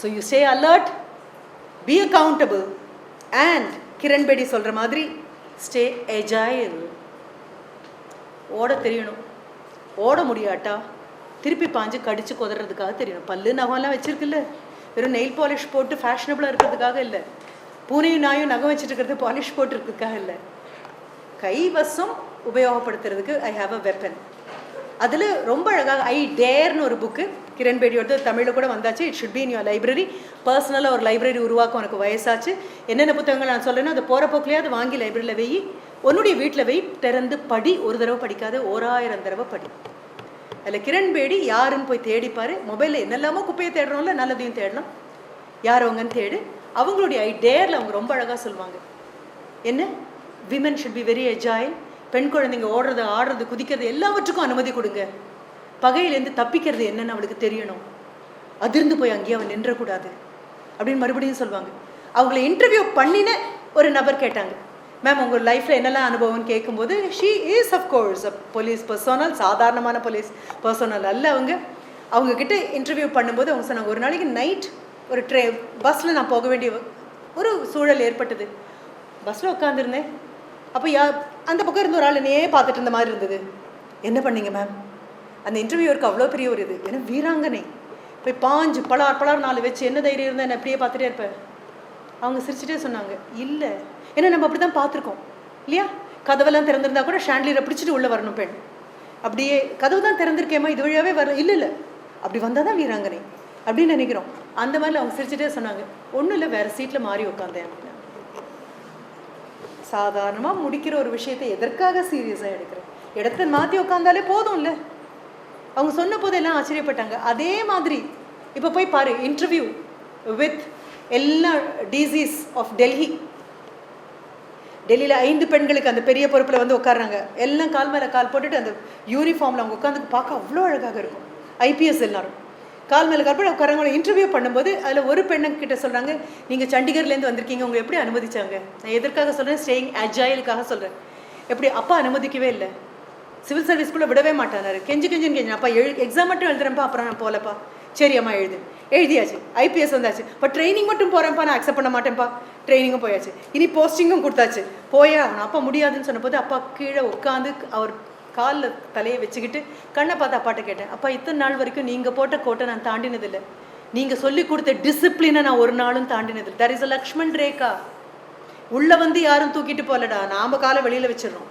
So you stay alert, be accountable, and Kiran Bedi சொல்கிற மாதிரி ஸ்டே எஜைல். ஓட தெரியணும். ஓட முடியாட்டா திருப்பி பாஞ்சு கடிச்சு கொதறதுக்காக தெரியணும். பல்லு நகம்லாம் வச்சிருக்குல்ல, வெறும் நெயில் பாலிஷ் போட்டு ஃபேஷனபிளாக இருக்கிறதுக்காக இல்லை, பூனையும் நாயும் நகம் வச்சுட்டு இருக்கிறது பாலிஷ் போட்டு இருக்கிறதுக்காக இல்லை, கைவசம் உபயோகப்படுத்துறதுக்கு ஐ ஹாவ் அ வெப்பன். அதில் ரொம்ப அழகாக ஐ டேர்னு ஒரு புக்கு கிரண் பேடியோட தமிழில் கூட வந்தாச்சு. It should be in your library. பர்சனலாக ஒரு லைப்ரரி உருவாக்க உனக்கு வயசாச்சு. என்னென்ன புத்தகங்கள் நான் சொல்லேன்னா அது போகிற போக்கிலேயே அது வாங்கி லைப்ரரியில் வெயி, உன்னுடைய வீட்டில் வெய், திறந்து படி. ஒரு தடவை படிக்காது, 1000 தடவை படி. அதில் கிரண் பேடி யாருன்னு போய் தேடிப்பார். மொபைலில் என்னெல்லாமோ குப்பையை தேடுறோம்ல, நல்லதையும் தேடலாம். யார் அவங்கன்னு தேடு. அவங்களுடைய டேரில் அவங்க ரொம்ப அழகாக சொல்லுவாங்க. என்ன, விமன் ஷுட் பி வெரி எஜாயில். பெண் குழந்தைங்க ஓடுறது, ஆடுறது, குதிக்கிறது எல்லாவற்றுக்கும் அனுமதி கொடுங்க. பகையிலேருந்து தப்பிக்கிறது என்னன்னு அவளுக்கு தெரியணும். அதிர்ந்து போய் அங்கேயே அவன் நின்றக்கூடாது அப்படின்னு மறுபடியும் சொல்லுவாங்க. அவங்கள இன்டர்வியூ பண்ணின ஒரு நபர் கேட்டாங்க, மேம் உங்கள் லைஃப்பில் என்னெல்லாம் அனுபவம்னு கேட்கும்போது, she is of course a police personal, சாதாரணமான போலீஸ் பர்சனல் அல்ல. அவங்கக்கிட்ட இன்டர்வியூ பண்ணும்போது அவங்க சொன்னாங்க, ஒரு நாளைக்கு நைட் ஒரு பஸ்ஸில் நான் போக வேண்டிய ஒரு சூழல் ஏற்பட்டது. பஸ்ஸில் உட்காந்துருந்தேன். அப்போ அந்த பக்கம் இருந்த ஒரு ஆள் என்னையே பார்த்துட்டு இருந்த மாதிரி இருந்தது. என்ன பண்ணீங்க மேம்? அந்த இன்டர்வியூருக்கு அவ்வளோ பெரிய ஒரு இது, ஏன்னா வீராங்கனை போய் பாஞ்சு பலார் 4 வச்சு என்ன தைரியம் இருந்தால் என்ன அப்படியே பார்த்துட்டே இருப்பேன். அவங்க சிரிச்சுட்டே சொன்னாங்க, இல்லை, ஏன்னா நம்ம அப்படி தான் பார்த்துருக்கோம் இல்லையா? கதவெல்லாம் திறந்திருந்தா கூட ஷாண்ட்லியரை பிடிச்சிட்டு உள்ளே வரணும் பெண். அப்படியே கதவு தான் திறந்திருக்கேம்மா, இது வழியாகவே வர, இல்லை அப்படி வந்தால் தான் வீராங்கனை அப்படின்னு நினைக்கிறோம். அந்த மாதிரி அவங்க சிரிச்சுட்டே சொன்னாங்க, ஒன்றும் இல்லை, வேறு சீட்டில் மாறி உட்காந்தேன் அப்படின்னு. சாதாரணமாக முடிக்கிற ஒரு விஷயத்தை எதற்காக சீரியஸாக எடுக்கிறேன்? இடத்த மாற்றி உட்காந்தாலே போதும் இல்லை? அவங்க சொன்ன போது எல்லாம் ஆச்சரியப்பட்டாங்க. அதே மாதிரி இப்போ போய் பாரு, இன்டர்வியூ வித் எல்லா டிசிஸ் ஆஃப் டெல்லியில் 5 பெண்களுக்கு அந்த பெரிய பொறுப்பில் வந்து உட்காடுறாங்க. எல்லாம் கால் மேலே கால் போட்டுட்டு அந்த யூனிஃபார்மில் அவங்க உட்காந்து பார்க்க அவ்வளோ அழகாக இருக்கும். ஐபிஎஸ் எல்லாரும் கால் மேலே கால் போட்டு உட்காரவங்களை இன்டர்வியூ பண்ணும்போது அதில் ஒரு பெண்ணுக்கிட்ட சொல்கிறாங்க, நீங்கள் சண்டிகர்லேருந்து வந்திருக்கீங்க, உங்களை எப்படி அனுமதிச்சாங்க? நான் எதற்காக சொல்கிறேன்? ஸ்டேயிங் அஜாயிலுக்காக சொல்கிறேன். எப்படி அப்பா அனுமதிக்கவே இல்லை, சிவில் சர்வீஸ்குள்ளே விடவே மாட்டானாரு. கெஞ்சின்னு அப்பா எக்ஸாம் மட்டும் எழுதுறேன்ப்பா, அப்புறம் நான் போகலப்பா. சரி அம்மா எழுதியாச்சு, ஐபிஎஸ் வந்தாச்சு, இப்போ ட்ரைனிங் மட்டும் போகிறேன்ப்பா, நான் அக்செப்ட் பண்ண மாட்டேன்ப்பா. ட்ரைனிங்கும் போயாச்சு, இனி போஸ்டிங்கும் கொடுத்தாச்சு, போயே அவன் அப்பா முடியாதுன்னு சொன்னபோது அப்பா கீழே உட்காந்து அவர் காலில் தலையை வச்சுக்கிட்டு கண்ணை பார்த்து அப்பாட்ட கேட்டேன், அப்பா இத்தனை நாள் வரைக்கும் நீங்கள் போட்ட கோட்டை நான் தாண்டினதில்லை, நீங்கள் சொல்லி கொடுத்த டிசிப்ளினை நான் ஒரு நாளும் தாண்டினதில்லை. That is a Lakshman rekha. உள்ளே வந்து யாரும் தூக்கிட்டு போகலடா, நாம் காலை வெளியில் வச்சிடறோம்.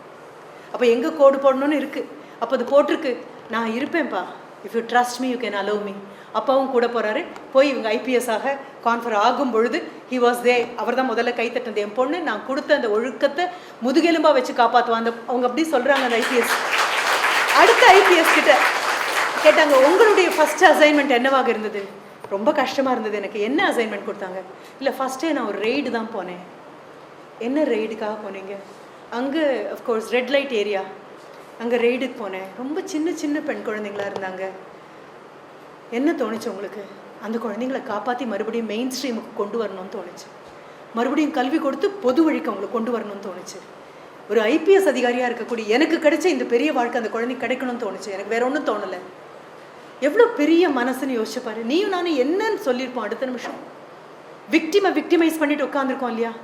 அப்போ எங்கே கோடு போடணும்னு இருக்குது, அப்போ அது போட்டிருக்கு, நான் இருப்பேன்ப்பா, if you trust me you can allow me. அப்பாவும் கூட போகிறாரு. போய் இவங்க ஐபிஎஸ்ஸாக கான்ஃபர் ஆகும் பொழுது ஹி வாஸ் தே. அவர் தான் முதல்ல கைத்தட்டது. என் பொண்ணு நான் கொடுத்த அந்த ஒழுக்கத்தை முதுகெலும்பாக வச்சு காப்பாற்றுவாங்க. அவங்க அப்படி சொல்கிறாங்க. அந்த ஐபிஎஸ் அடுத்த ஐபிஎஸ் கிட்ட கேட்டாங்க, உங்களுடைய ஃபஸ்ட் அசைன்மெண்ட் என்னவாக இருந்தது? ரொம்ப கஷ்டமாக இருந்தது எனக்கு. என்ன அசைன்மெண்ட் கொடுத்தாங்க? இல்லை, ஃபஸ்ட்டே நான் ஒரு ரெய்டு தான் போனேன். என்ன ரெய்டுக்காக போனீங்க? அங்கே அஃப்கோர்ஸ் ரெட் லைட் ஏரியா, அங்கே ரெய்டுக்கு போனேன். ரொம்ப சின்ன பெண் குழந்தைங்களாக இருந்தாங்க. என்ன தோணுச்சு உங்களுக்கு? அந்த குழந்தைங்களை காப்பாற்றி மறுபடியும் மெயின் ஸ்ட்ரீமுக்கு கொண்டு வரணும்னு தோணுச்சு. மறுபடியும் கல்வி கொடுத்து பொது வழிக்கு அவங்களை கொண்டு வரணும்னு தோணுச்சு. ஒரு ஐபிஎஸ் அதிகாரியாக இருக்கக்கூடிய எனக்கு கிடைச்ச இந்த பெரிய வாழ்க்கை அந்த குழந்தைக்கு கிடைக்கணும்னு தோணுச்சு. எனக்கு வேற ஒன்றும் தோணலை. எவ்வளோ பெரிய மனசுன்னு யோசிச்சுப்பாரு. நீயும் நானும் என்னன்னு சொல்லியிருப்போம். அடுத்த நிமிஷம் விக்டிமைஸ் பண்ணிட்டு உட்காந்துருக்கோம் இல்லையா?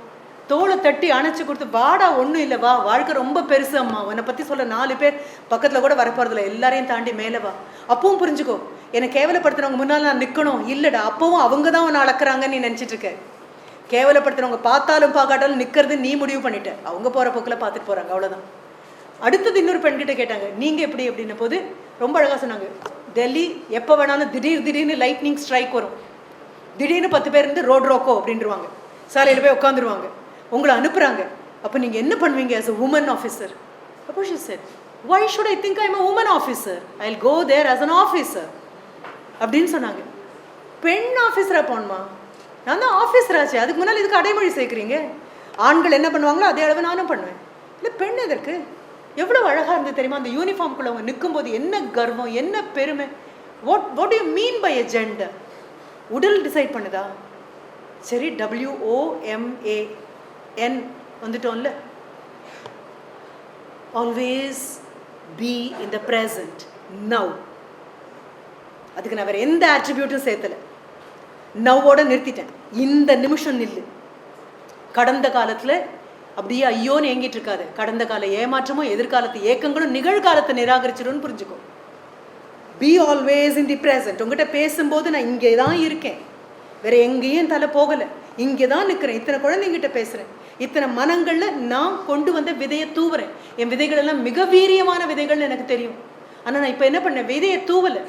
தோளை தட்டி அணைச்சி கொடுத்து, வாடா ஒன்றும் இல்லை, வா, வாழ்க்கை ரொம்ப பெருசு அம்மா, உன்னை பற்றி சொல்ல 4 பேர் பக்கத்தில் கூட வரப்போறதில்ல, எல்லாரையும் தாண்டி மேலே வா. அப்பவும் புரிஞ்சுக்கோ, என்னை கேவலப்படுத்துறவங்க முன்னால் நான் நிற்கணும் இல்லைடா, அப்பவும் அவங்க தான் உன்னை அளக்குறாங்கன்னு நீ நினச்சிட்டு இருக்க. கேவலப்படுத்துறவங்க பார்த்தாலும் பார்க்காட்டாலும் நிற்கிறது நீ முடிவு பண்ணிட்ட. அவங்க போகிற போக்கில் பார்த்துட்டு போகிறாங்க, அவ்வளோதான். அடுத்தது இன்னொரு பெண்கிட்ட கேட்டாங்க, நீங்கள் எப்படி அப்படின்ன போது ரொம்ப அழகாக சொன்னாங்க, டெல்லி எப்போ வேணாலும் திடீர்னு லைட்னிங் ஸ்ட்ரைக் வரும், திடீர்னு 10 பேர் இருந்து ரோட் ரோக்கோ அப்படின்ட்டுருவாங்க, சாலையில் போய் உட்காந்துருவாங்க, உங்களை அனுப்புகிறாங்க. அப்போ நீங்கள் என்ன பண்ணுவீங்க as a woman officer? அப்போ she said, why should I think I'm a woman officer? I'll go there as an officer அப்படின்னு சொன்னாங்க. பெண் ஆஃபீஸராக போகணுமா? நான் தான் ஆஃபீஸர் ஆச்சு, அதுக்கு முன்னால் இதுக்கு அடைமொழி சேர்க்குறீங்க. ஆண்கள் என்ன பண்ணுவாங்களோ அதே அளவு நானும் பண்ணுவேன். இல்லை, பெண் எதற்கு? எவ்வளோ அழகாக இருந்தது தெரியுமா? அந்த யூனிஃபார்ம்குள்ளே அவங்க நிற்கும்போது என்ன கர்வம், என்ன பெருமை. What do you mean by a gender? உடல் டிசைட் பண்ணுதா? சரி, WOMAN வந்துட்டோம்ல. Always be in the present now. அதுக்கு நான் வேறு எந்த ஆட்ரிபியூட்டும் சேர்த்தலை. நவ்வோட நிறுத்திட்டேன். இந்த நிமிஷம் நில்லு. கடந்த காலத்தில் அப்படியே ஐயோன்னு ஏங்கிட்டு இருக்காது. கடந்த கால ஏமாற்றமும் எதிர்காலத்து ஏக்கங்களும் நிகழ்காலத்தை நிராகரிச்சிடும்னு புரிஞ்சுக்கோ. Be always in the present. உங்ககிட்ட பேசும்போது நான் இங்கே தான் இருக்கேன், வேற எங்கேயும் தலை போகலை, இங்கே தான் நிற்கிறேன். இத்தனை குழந்தைங்கிட்ட பேசுகிறேன், இத்தனை மனங்களில் நான் கொண்டு வந்த விதையை தூவுறேன். என் விதைகள் எல்லாம் மிக வீரியமான விதைகள்னு எனக்கு தெரியும். ஆனால் நான் இப்போ என்ன பண்ணேன்? விதையை தூவலை,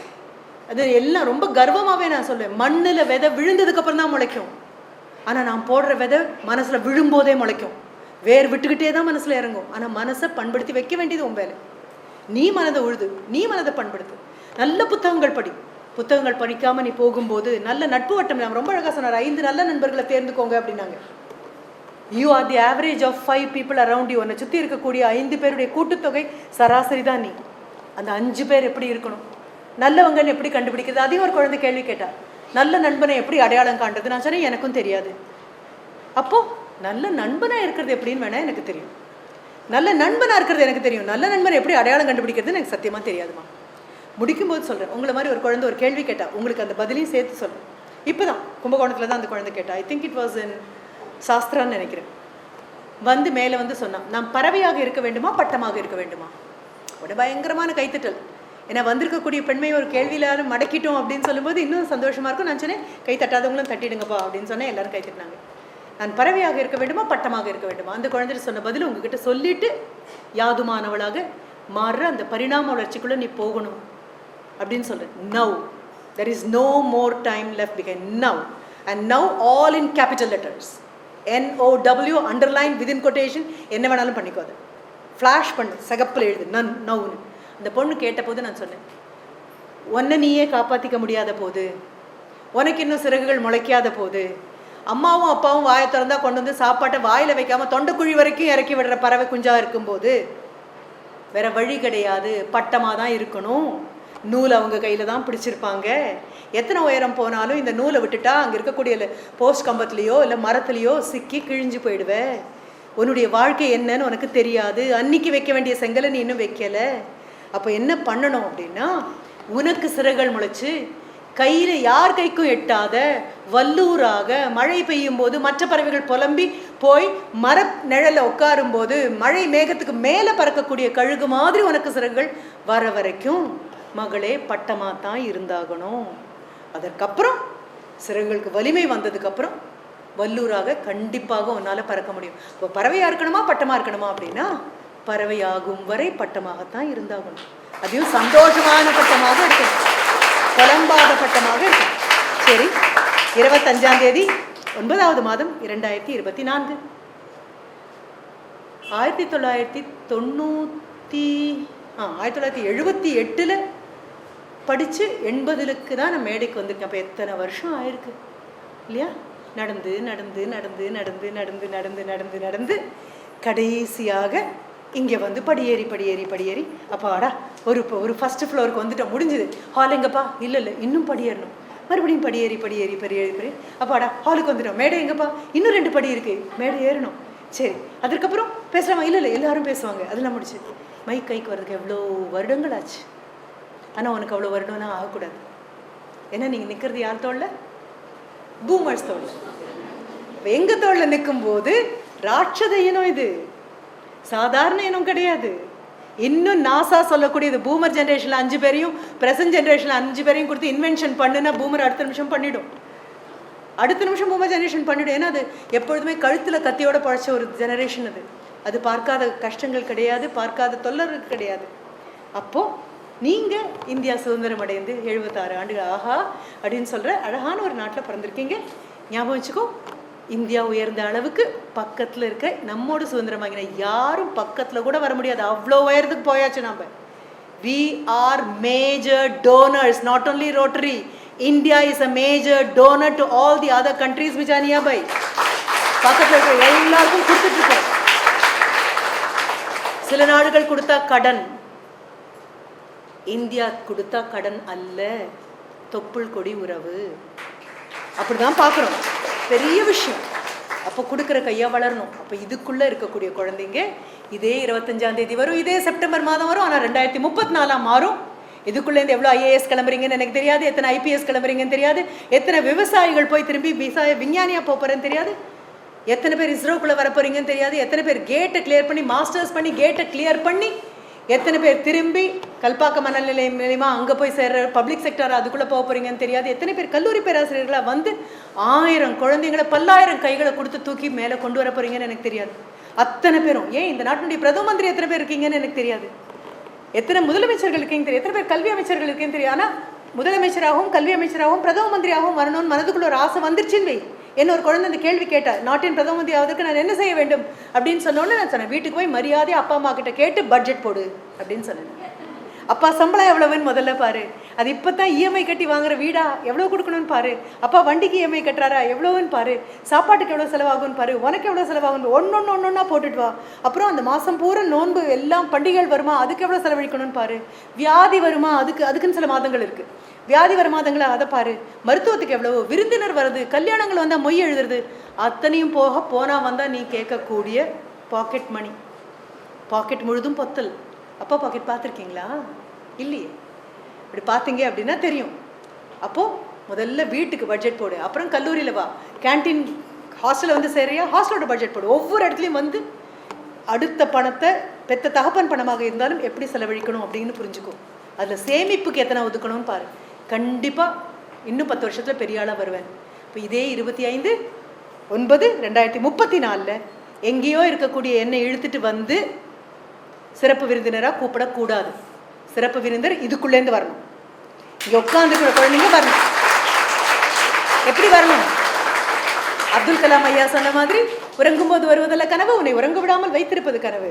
அது எல்லாம் ரொம்ப கர்வமாகவே நான் சொல்லுவேன். மண்ணில் விதை விழுந்ததுக்கு அப்புறம் தான் முளைக்கும். ஆனால் நான் போடுற விதை மனசில் விழும்போதே முளைக்கும். வேர் விட்டுக்கிட்டே தான் மனசில் இறங்கும். ஆனால் மனசை பண்படுத்தி வைக்க வேண்டியது உன் வேலை. நீ மனதை உழுது, நீ மனதை பண்படுத்து. நல்ல புத்தகங்கள் படி. புத்தகங்கள் படிக்காமல் நீ போகும்போது நல்ல நட்பு வட்டம். நான் ரொம்ப அழகாக சொன்னார், 5 நல்ல நண்பர்களை தேர்ந்துக்கோங்க அப்படின்னாங்க. You are the average of 5 people around you. உன்னை சுற்றி இருக்கக்கூடிய 5 பேருடைய கூட்டுத்தொகை சராசரி தான் நீ. அந்த 5 பேர் எப்படி இருக்கணும், நல்லவங்கன்னு எப்படி கண்டுபிடிக்கிறது? அதையும் ஒரு குழந்தை கேள்வி கேட்டா. நல்ல நண்பனை எப்படி அடையாளம் காண்றது? நான் சொன்னேன் எனக்கும் தெரியாது. அப்போ நல்ல நண்பனா இருக்கிறது எப்படின்னு வேணா எனக்கு தெரியும். நல்ல நண்பனா இருக்கிறது எனக்கு தெரியும். நல்ல நண்பனை எப்படி அடையாளம் கண்டுபிடிக்கிறது எனக்கு சத்தியமா தெரியாதுமா. முடிக்கும்போது சொல்றேன், உங்களை மாதிரி ஒரு குழந்தை ஒரு கேள்வி கேட்டா உங்களுக்கு அந்த பதிலையும் சேர்த்து சொல்றேன். இப்போதான் கும்பகோணத்துல தான் அந்த குழந்தை கேட்டா. I think it was in சாஸ்திரான்னு நினைக்கிறேன். வந்து மேலே வந்து சொன்னான், நான் பறவையாக இருக்க வேண்டுமா பட்டமாக இருக்க வேண்டுமா? ஒரு பயங்கரமான கைத்தட்டல். ஏன்னா வந்திருக்கக்கூடிய பெண்மையை ஒரு கேள்வியில மடக்கிட்டோம் அப்படின்னு சொல்லும்போது இன்னும் சந்தோஷமா இருக்கும். நான் சொன்னேன் கை தட்டாதவங்களும் தட்டிடுங்கப்பா அப்படின்னு சொன்னேன். எல்லாரும் கை தட்டினாங்க. நான் பறவையாக இருக்க வேண்டுமா பட்டமாக இருக்க வேண்டுமா? அந்த குழந்தை சொன்ன பதில் உங்ககிட்ட சொல்லிட்டு யாதுமானவளாக மாறுற அந்த பரிணாம வளர்ச்சிக்குள்ள நீ போகணும் அப்படின்னு சொல்றேன். Now there is no more time left behind. Now and now all in capital letters, NOW underline within quotation, என்ன வேணாலும் பண்ணிக்கோ. அதை ஃப்ளாஷ் பண்ணு, சகப்பில் எழுது நவ்னு. அந்த பொண்ணு கேட்ட போது நான் சொன்னேன், உன்னை நீயே காப்பாற்றிக்க முடியாத போது, உனக்கு இன்னும் சிறகுகள் முளைக்காத போது, அம்மாவும் அப்பாவும் வாயை திறந்தா கொண்டு வந்து சாப்பாட்டை வாயில் வைக்காமல் தொண்டைக்குழி வரைக்கும் இறக்கி விடுற பறவை குஞ்சா இருக்கும்போது வேற வழி கிடையாது, பட்டமாக தான் இருக்கணும். நூல் அவங்க கையில் தான் பிடிச்சிருப்பாங்க. எத்தனை உயரம் போனாலும் இந்த நூலை விட்டுட்டா அங்கே இருக்கக்கூடிய போஸ்ட் கம்பத்துலேயோ இல்லை மரத்துலேயோ சிக்கி கிழிஞ்சு போயிடுவேன். உன்னுடைய வாழ்க்கை என்னன்னு உனக்கு தெரியாது. அன்னைக்கு வைக்க வேண்டிய செங்கலை நீ இன்னும் வைக்கலை. அப்போ என்ன பண்ணணும் அப்படின்னா, உனக்கு சிறகுகள் முளைச்சு கையில் யார் கைக்கும் எட்டாத வல்லூராக மழை பெய்யும் போது மற்ற பறவைகள் புலம்பி போய் மர நிழலில் உட்காரும் போது மழை மேகத்துக்கு மேலே பறக்கக்கூடிய கழுகு மாதிரி உனக்கு சிறகுகள் வர வரைக்கும் மகளே பட்டமாக தான் இருந்தாகணும். அதற்கப்புறம் சிறகுகளுக்கு வலிமை வந்ததுக்கப்புறம் வல்லூராக கண்டிப்பாக உன்னால் பறக்க முடியும். இப்போ பறவையாக இருக்கணுமா பட்டமாக இருக்கணுமா அப்படின்னா, பறவையாகும் வரை பட்டமாகத்தான் இருந்தாகணும். அதையும் சந்தோஷமான பட்டமாக இருக்கணும், புலம்பாத பட்டமாக இருக்கும். சரி, 25ஆம் தேதி 9வது மாதம் 2024. 1978 படித்து 80க்கு தான் நான் மேடைக்கு வந்திருக்கேன். அப்போ எத்தனை வருஷம் ஆயிருக்கு இல்லையா? நடந்து நடந்து நடந்து நடந்து நடந்து நடந்து நடந்து நடந்து கடைசியாக இங்கே வந்து படியேறி படியேறி படியேறி அப்பாடா ஒரு ஃபஸ்ட்டு ஃப்ளோருக்கு வந்துட்டோம், முடிஞ்சுது. ஹால் எங்கப்பா? இல்லை இன்னும் படியேறணும். மறுபடியும் படியேறி படியேறி படியேறி படியேறி அப்பாடா ஹாலுக்கு வந்துட்டோம். மேடை எங்கப்பா? இன்னும் 2 படி இருக்குது, மேடை ஏறணும். சரி, அதுக்கப்புறம் பேசலாமா? இல்லை எல்லாரும் பேசுவாங்க, அதெல்லாம் முடிச்சு. மைக் கைக்கு வர்றதுக்கு எவ்வளோ வருடங்கள் ஆச்சு. ஆனால் உனக்கு அவ்வளோ வருடம்னா ஆகக்கூடாது. ஏன்னா நீங்கள் நிற்கிறது யார் தோளில்? பூமர்ஸ் தோளில். இப்போ எங்கள் தோளில் நிற்கும்போது ராட்சத இனம், இது சாதாரண இனம் கிடையாது. இன்னும் நாசா சொல்லக்கூடியது பூமர் ஜென்ரேஷனில் 5 பேரையும் ப்ரெசன்ட் ஜென்ரேஷனில் 5 பேரையும் கொடுத்து இன்வென்ஷன் பண்ணுன்னா பூமர் அடுத்த நிமிஷம் பண்ணிடும். அடுத்த நிமிஷம் பூமர் ஜென்ரேஷன் பண்ணிடும். ஏன்னா அது எப்பொழுதுமே கழுத்தில் கத்தியோட பழைச்ச ஒரு ஜெனரேஷன். அது பார்க்காத கஷ்டங்கள் கிடையாது, பார்க்காத தொல்லர்கள் கிடையாது. அப்போது நீங்கள் இந்தியா சுதந்திரம் அடைந்து 76 ஆண்டுகள் ஆஹா அப்படின்னு சொல்கிற அழகான ஒரு நாட்டில் பிறந்திருக்கீங்க. ஞாபகம் வச்சுக்கோ, இந்தியா உயர்ந்த அளவுக்கு பக்கத்தில் இருக்க நம்மோட சுதந்திரம் வாங்கின யாரும் பக்கத்தில் கூட வர முடியாது. அவ்வளோ உயரத்துக்கு போயாச்சு நம்ம. We are major donors, not only Rotary. India is a major donor to all the other countries which are nearby. பக்கத்தில் இருக்கிற எல்லாருக்கும் கொடுத்துட்டு இருக்கோம். சில நாடுகள் கொடுத்தா கடன், இந்தியா கொடுத்தா கடன் அல்ல, தொப்புள் கொடி உறவு. அப்படிதான் பார்க்குறோம். பெரிய விஷயம். அப்போ கொடுக்குற கையாக வளரணும். அப்போ இதுக்குள்ளே இருக்கக்கூடிய குழந்தைங்க இதே 25ஆம் தேதி வரும், இதே செப்டம்பர் மாதம் வரும். ஆனால் 2034 மாறும். இதுக்குள்ளேருந்து எவ்வளோ IAS கிளம்புறீங்கன்னு எனக்கு தெரியாது, எத்தனை IPS கிளம்புறீங்கன்னு தெரியாது, எத்தனை விவசாயிகள் போய் திரும்பி விஞ்ஞானியாக போகிறேன்னு தெரியாது, எத்தனை பேர் இஸ்ரோக்குள்ளே வர போகிறீங்கன்னு தெரியாது, எத்தனை பேர் கேட்டை கிளியர் பண்ணி மாஸ்டர்ஸ் பண்ணி கேட்டை கிளியர் பண்ணி எத்தனை பேர் திரும்பி கல்பாக்க மனநிலை மூலியமா அங்கே போய் சேர்ற பப்ளிக் செக்டர் அதுக்குள்ளே போக போகிறீங்கன்னு தெரியாது, எத்தனை பேர் கல்லூரி பேராசிரியர்களாக வந்து 1000 குழந்தைங்களை பல்லாயிரம் கைகளை கொடுத்து தூக்கி மேலே கொண்டு வர போகிறீங்கன்னு எனக்கு தெரியாது. அத்தனை பேரும் ஏன் இந்த நாட்டினுடைய பிரதம மந்திரி எத்தனை பேர் இருக்கீங்கன்னு எனக்கு தெரியாது, எத்தனை முதலமைச்சர்கள் இருக்கீங்கன்னு தெரியும், எத்தனை பேர் கல்வி அமைச்சர்கள் இருக்கீங்கன்னு தெரியும். ஆனால் முதலமைச்சராகவும் கல்வி அமைச்சராகவும் பிரதம மந்திரியாகவும் வரணும்னு மனதுக்குள்ள ஒரு ஆசை வந்துருச்சுன்னு வை. என்ன ஒரு குழந்தை அந்த கேள்வி கேட்டார், நாட்டின் பிரதம மந்திரி ஆவதற்கு நான் என்ன செய்ய வேண்டும் அப்படின்னு சொன்னோன்னு நான் சொன்னேன், வீட்டுக்கு போய் மரியாதை அப்பா அம்மா கிட்ட கேட்டு பட்ஜெட் போடு அப்படின்னு சொன்னேன். அப்பா சம்பளம் எவ்வளவுன்னு முதல்ல பாரு, அது இப்போ தான் இஎம்ஐ கட்டி வாங்குற வீடா எவ்வளோ கொடுக்கணும்னு பாரு, அப்பா வண்டிக்கு இஎம்ஐ கட்டுறாரா எவ்வளோன்னு பாரு, சாப்பாட்டுக்கு எவ்வளோ செலவாகும்னு பாரு, உனக்கு எவ்வளோ செலவாகும், ஒன்றொன்னா போட்டுட்டு வா. அப்புறம் அந்த மாதம் பூரா நோன்பு எல்லாம் பண்டிகைகள் வருமா, அதுக்கு எவ்வளோ செலவழிக்கணும்னு பாரு, வியாதி வருமா அதுக்குன்னு சில மாதங்கள் இருக்குது, வியாதி வர மாதங்களை அதை பாரு, மருத்துவத்துக்கு எவ்வளவு, விருந்தினர் வருது, கல்யாணங்கள் வந்தால் மொய் எழுதுறது, அத்தனையும் போனால் வந்தால் நீ கேட்கக்கூடிய பாக்கெட் மணி, பாக்கெட் முழுதும் பொத்தல். அப்பா பாக்கெட் பார்த்துருக்கீங்களா? இல்லையே. இப்படி பார்த்தீங்க அப்படின்னா தெரியும். அப்போது முதல்ல வீட்டுக்கு பட்ஜெட் போடு, அப்புறம் கல்லூரியில் வா, கேன்டீன் ஹாஸ்டலில் வந்து சரியா ஹாஸ்டலோட பட்ஜெட் போடு. ஒவ்வொரு இடத்துலையும் வந்து அடுத்த பணத்தை பெத்த தகப்பன் பணமாக இருந்தாலும் எப்படி செலவழிக்கணும் அப்படின்னு புரிஞ்சுக்கும். அதில் சேமிப்புக்கு எத்தனை ஒதுக்கணும்னு பாரு. கண்டிப்பாக இன்னும் 10 வருஷத்தில் பெரிய ஆளாக வருவேன். இப்போ இதே 25/9/2034 எங்கேயோ இருக்கக்கூடிய என்னை இழுத்துட்டு வந்து சிறப்பு விருந்தினராக கூப்பிடக்கூடாது. சிறப்பு விருந்தினர் இதுக்குள்ளேருந்து வரணும். இங்கே உட்காந்துக்கிற குழந்தைங்க வரணும். எப்படி வரணும்? அப்துல் கலாம் ஐயா சொன்ன மாதிரி, உறங்கும்போது வருவதில்ல கனவு, உன்னை உறங்க விடாமல் வைத்திருப்பது கனவு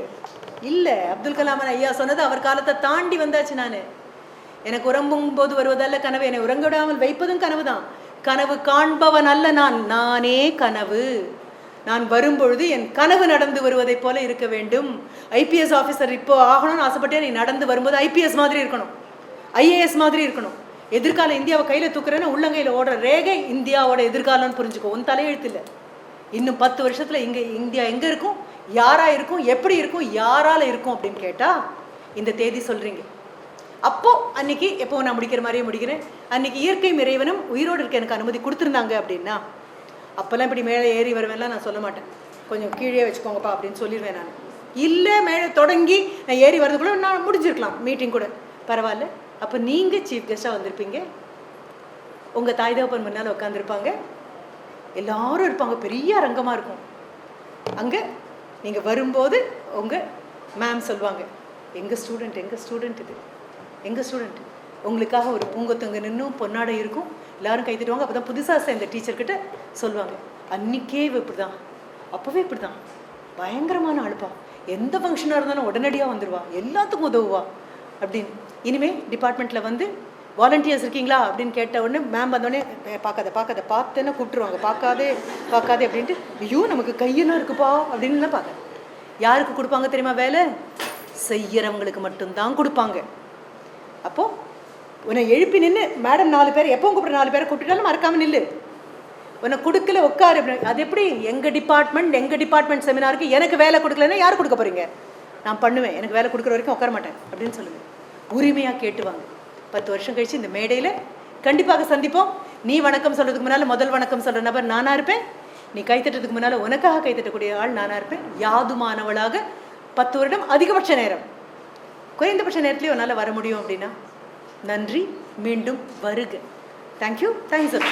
இல்லை. அப்துல் கலாம் ஐயா சொன்னது அவர் காலத்தை தாண்டி வந்தாச்சு. நான் எனக்கு உறங்கும் போது வருவதல்ல கனவு, என்னை உறங்க விடாமல் வைப்பதும் கனவு தான். கனவு காண்பவன் அல்ல நானே கனவு. நான் வரும்பொழுது என் கனவு நடந்து வருவதை போல இருக்க வேண்டும். ஐபிஎஸ் ஆஃபீஸர் இப்போ ஆகணும்னு ஆசைப்பட்டே நீ நடந்து வரும்போது ஐபிஎஸ் மாதிரி இருக்கணும், ஐஏஎஸ் மாதிரி இருக்கணும். எதிர்காலம் இந்தியாவை கையில் தூக்குறேன்னா உள்ளங்கையில் ஓடுற ரேகை இந்தியாவோட எதிர்காலம்னு புரிஞ்சுக்கோ. உன் தலையெழுத்து இல்லை. இன்னும் 10 வருஷத்தில் இந்தியா எங்கே இருக்கும், யாராக இருக்கும், எப்படி இருக்கும், யாரால் இருக்கும் அப்படின்னு கேட்டால் இந்த தேதி சொல்கிறீங்க. அப்போது அன்றைக்கி எப்போ நான் முடிக்கிற மாதிரியே முடிக்கிறேன். அன்றைக்கி இயற்கை இறைவனும் உயிரோடு இருக்க எனக்கு அனுமதி கொடுத்துருந்தாங்க அப்படின்னா, அப்போல்லாம் இப்படி மேலே ஏறி வருவேன்லாம் நான் சொல்ல மாட்டேன். கொஞ்சம் கீழே வச்சுக்கோங்கப்பா அப்படின்னு சொல்லிடுவேன். நான் இல்லை மேலே தொடங்கி நான் ஏறி வரதுக்குள்ள நான் முடிஞ்சிருக்கலாம் மீட்டிங் கூட, பரவாயில்ல. அப்போ நீங்கள் சீஃப் கெஸ்ட்டாக வந்திருப்பீங்க, உங்கள் தாய் தகப்பன் முன்னால் உட்காந்துருப்பாங்க, எல்லாரும் இருப்பாங்க, பெரிய அரங்கமாக இருக்கும். அங்கே நீங்கள் வரும்போது உங்கள் மேம் சொல்லுவாங்க, எங்கள் ஸ்டூடெண்ட் இது எங்கள் ஸ்டூடெண்ட், உங்களுக்காக ஒரு பூங்கொத்தங்க நின்றும் பொன்னாடை இருக்கும், எல்லோரும் கை தட்டுவாங்க. அப்போ தான் புதுசாக சேர்ந்த டீச்சர்கிட்ட சொல்லுவாங்க, அன்றைக்கே இப்படி தான், அப்போவே இப்படி தான், பயங்கரமான அழுப்பா, எந்த ஃபங்க்ஷனாக இருந்தாலும் உடனடியாக வந்துடுவா, எல்லாத்துக்கும் உதவுவா அப்படின்னு. இனிமேல் டிபார்ட்மெண்ட்டில் வந்து வாலண்டியர்ஸ் இருக்கீங்களா அப்படின்னு கேட்ட உடனே மேம் வந்தோடனே பார்க்காத பார்த்தேன்னா கூப்பிட்டுருவாங்க, பார்க்காதே அப்படின்ட்டு, ஐயோ நமக்கு கையெல்லாம் இருக்குப்பா அப்படின்லாம் பார்க்க. யாருக்கு கொடுப்பாங்க தெரியுமா வேலை? செய்யறவங்களுக்கு மட்டும்தான் கொடுப்பாங்க. அப்போது உன்னை எழுப்பி நின்று மேடம் 4 பேர் எப்பவும் கூப்பிட்ற 4 பேரை கூப்பிட்டுட்டாலும் மறக்காமல் நில்லு, உன்னை கொடுக்கல உட்காரு. அது எப்படி? எங்கள் டிபார்ட்மெண்ட் செமினாருக்கு எனக்கு வேலை கொடுக்கலன்னா யார் கொடுக்க போகிறீங்க? நான் பண்ணுவேன், எனக்கு வேலை கொடுக்குற வரைக்கும் உட்கார மாட்டேன் அப்படின்னு சொல்லுவேன். உரிமையாக கேட்டுவாங்க. 10 வருஷம் கழிச்சு இந்த மேடையில் கண்டிப்பாக சந்திப்போம். நீ வணக்கம் சொல்கிறதுக்கு முன்னால் முதல் வணக்கம் சொல்கிற நபர் நானாக இருப்பேன், நீ கைத்தட்டுறதுக்கு முன்னால் உனக்காக கைத்தட்டக்கூடிய ஆள் நானாக இருப்பேன். யாதுமானவளாக 10 வருடம் அதிகபட்ச நேரம், குறைந்தபட்ச நேரத்துலேயும் உன்னால் வர முடியும் அப்படின்னா நன்றி, மீண்டும் வருக. Thank you sir.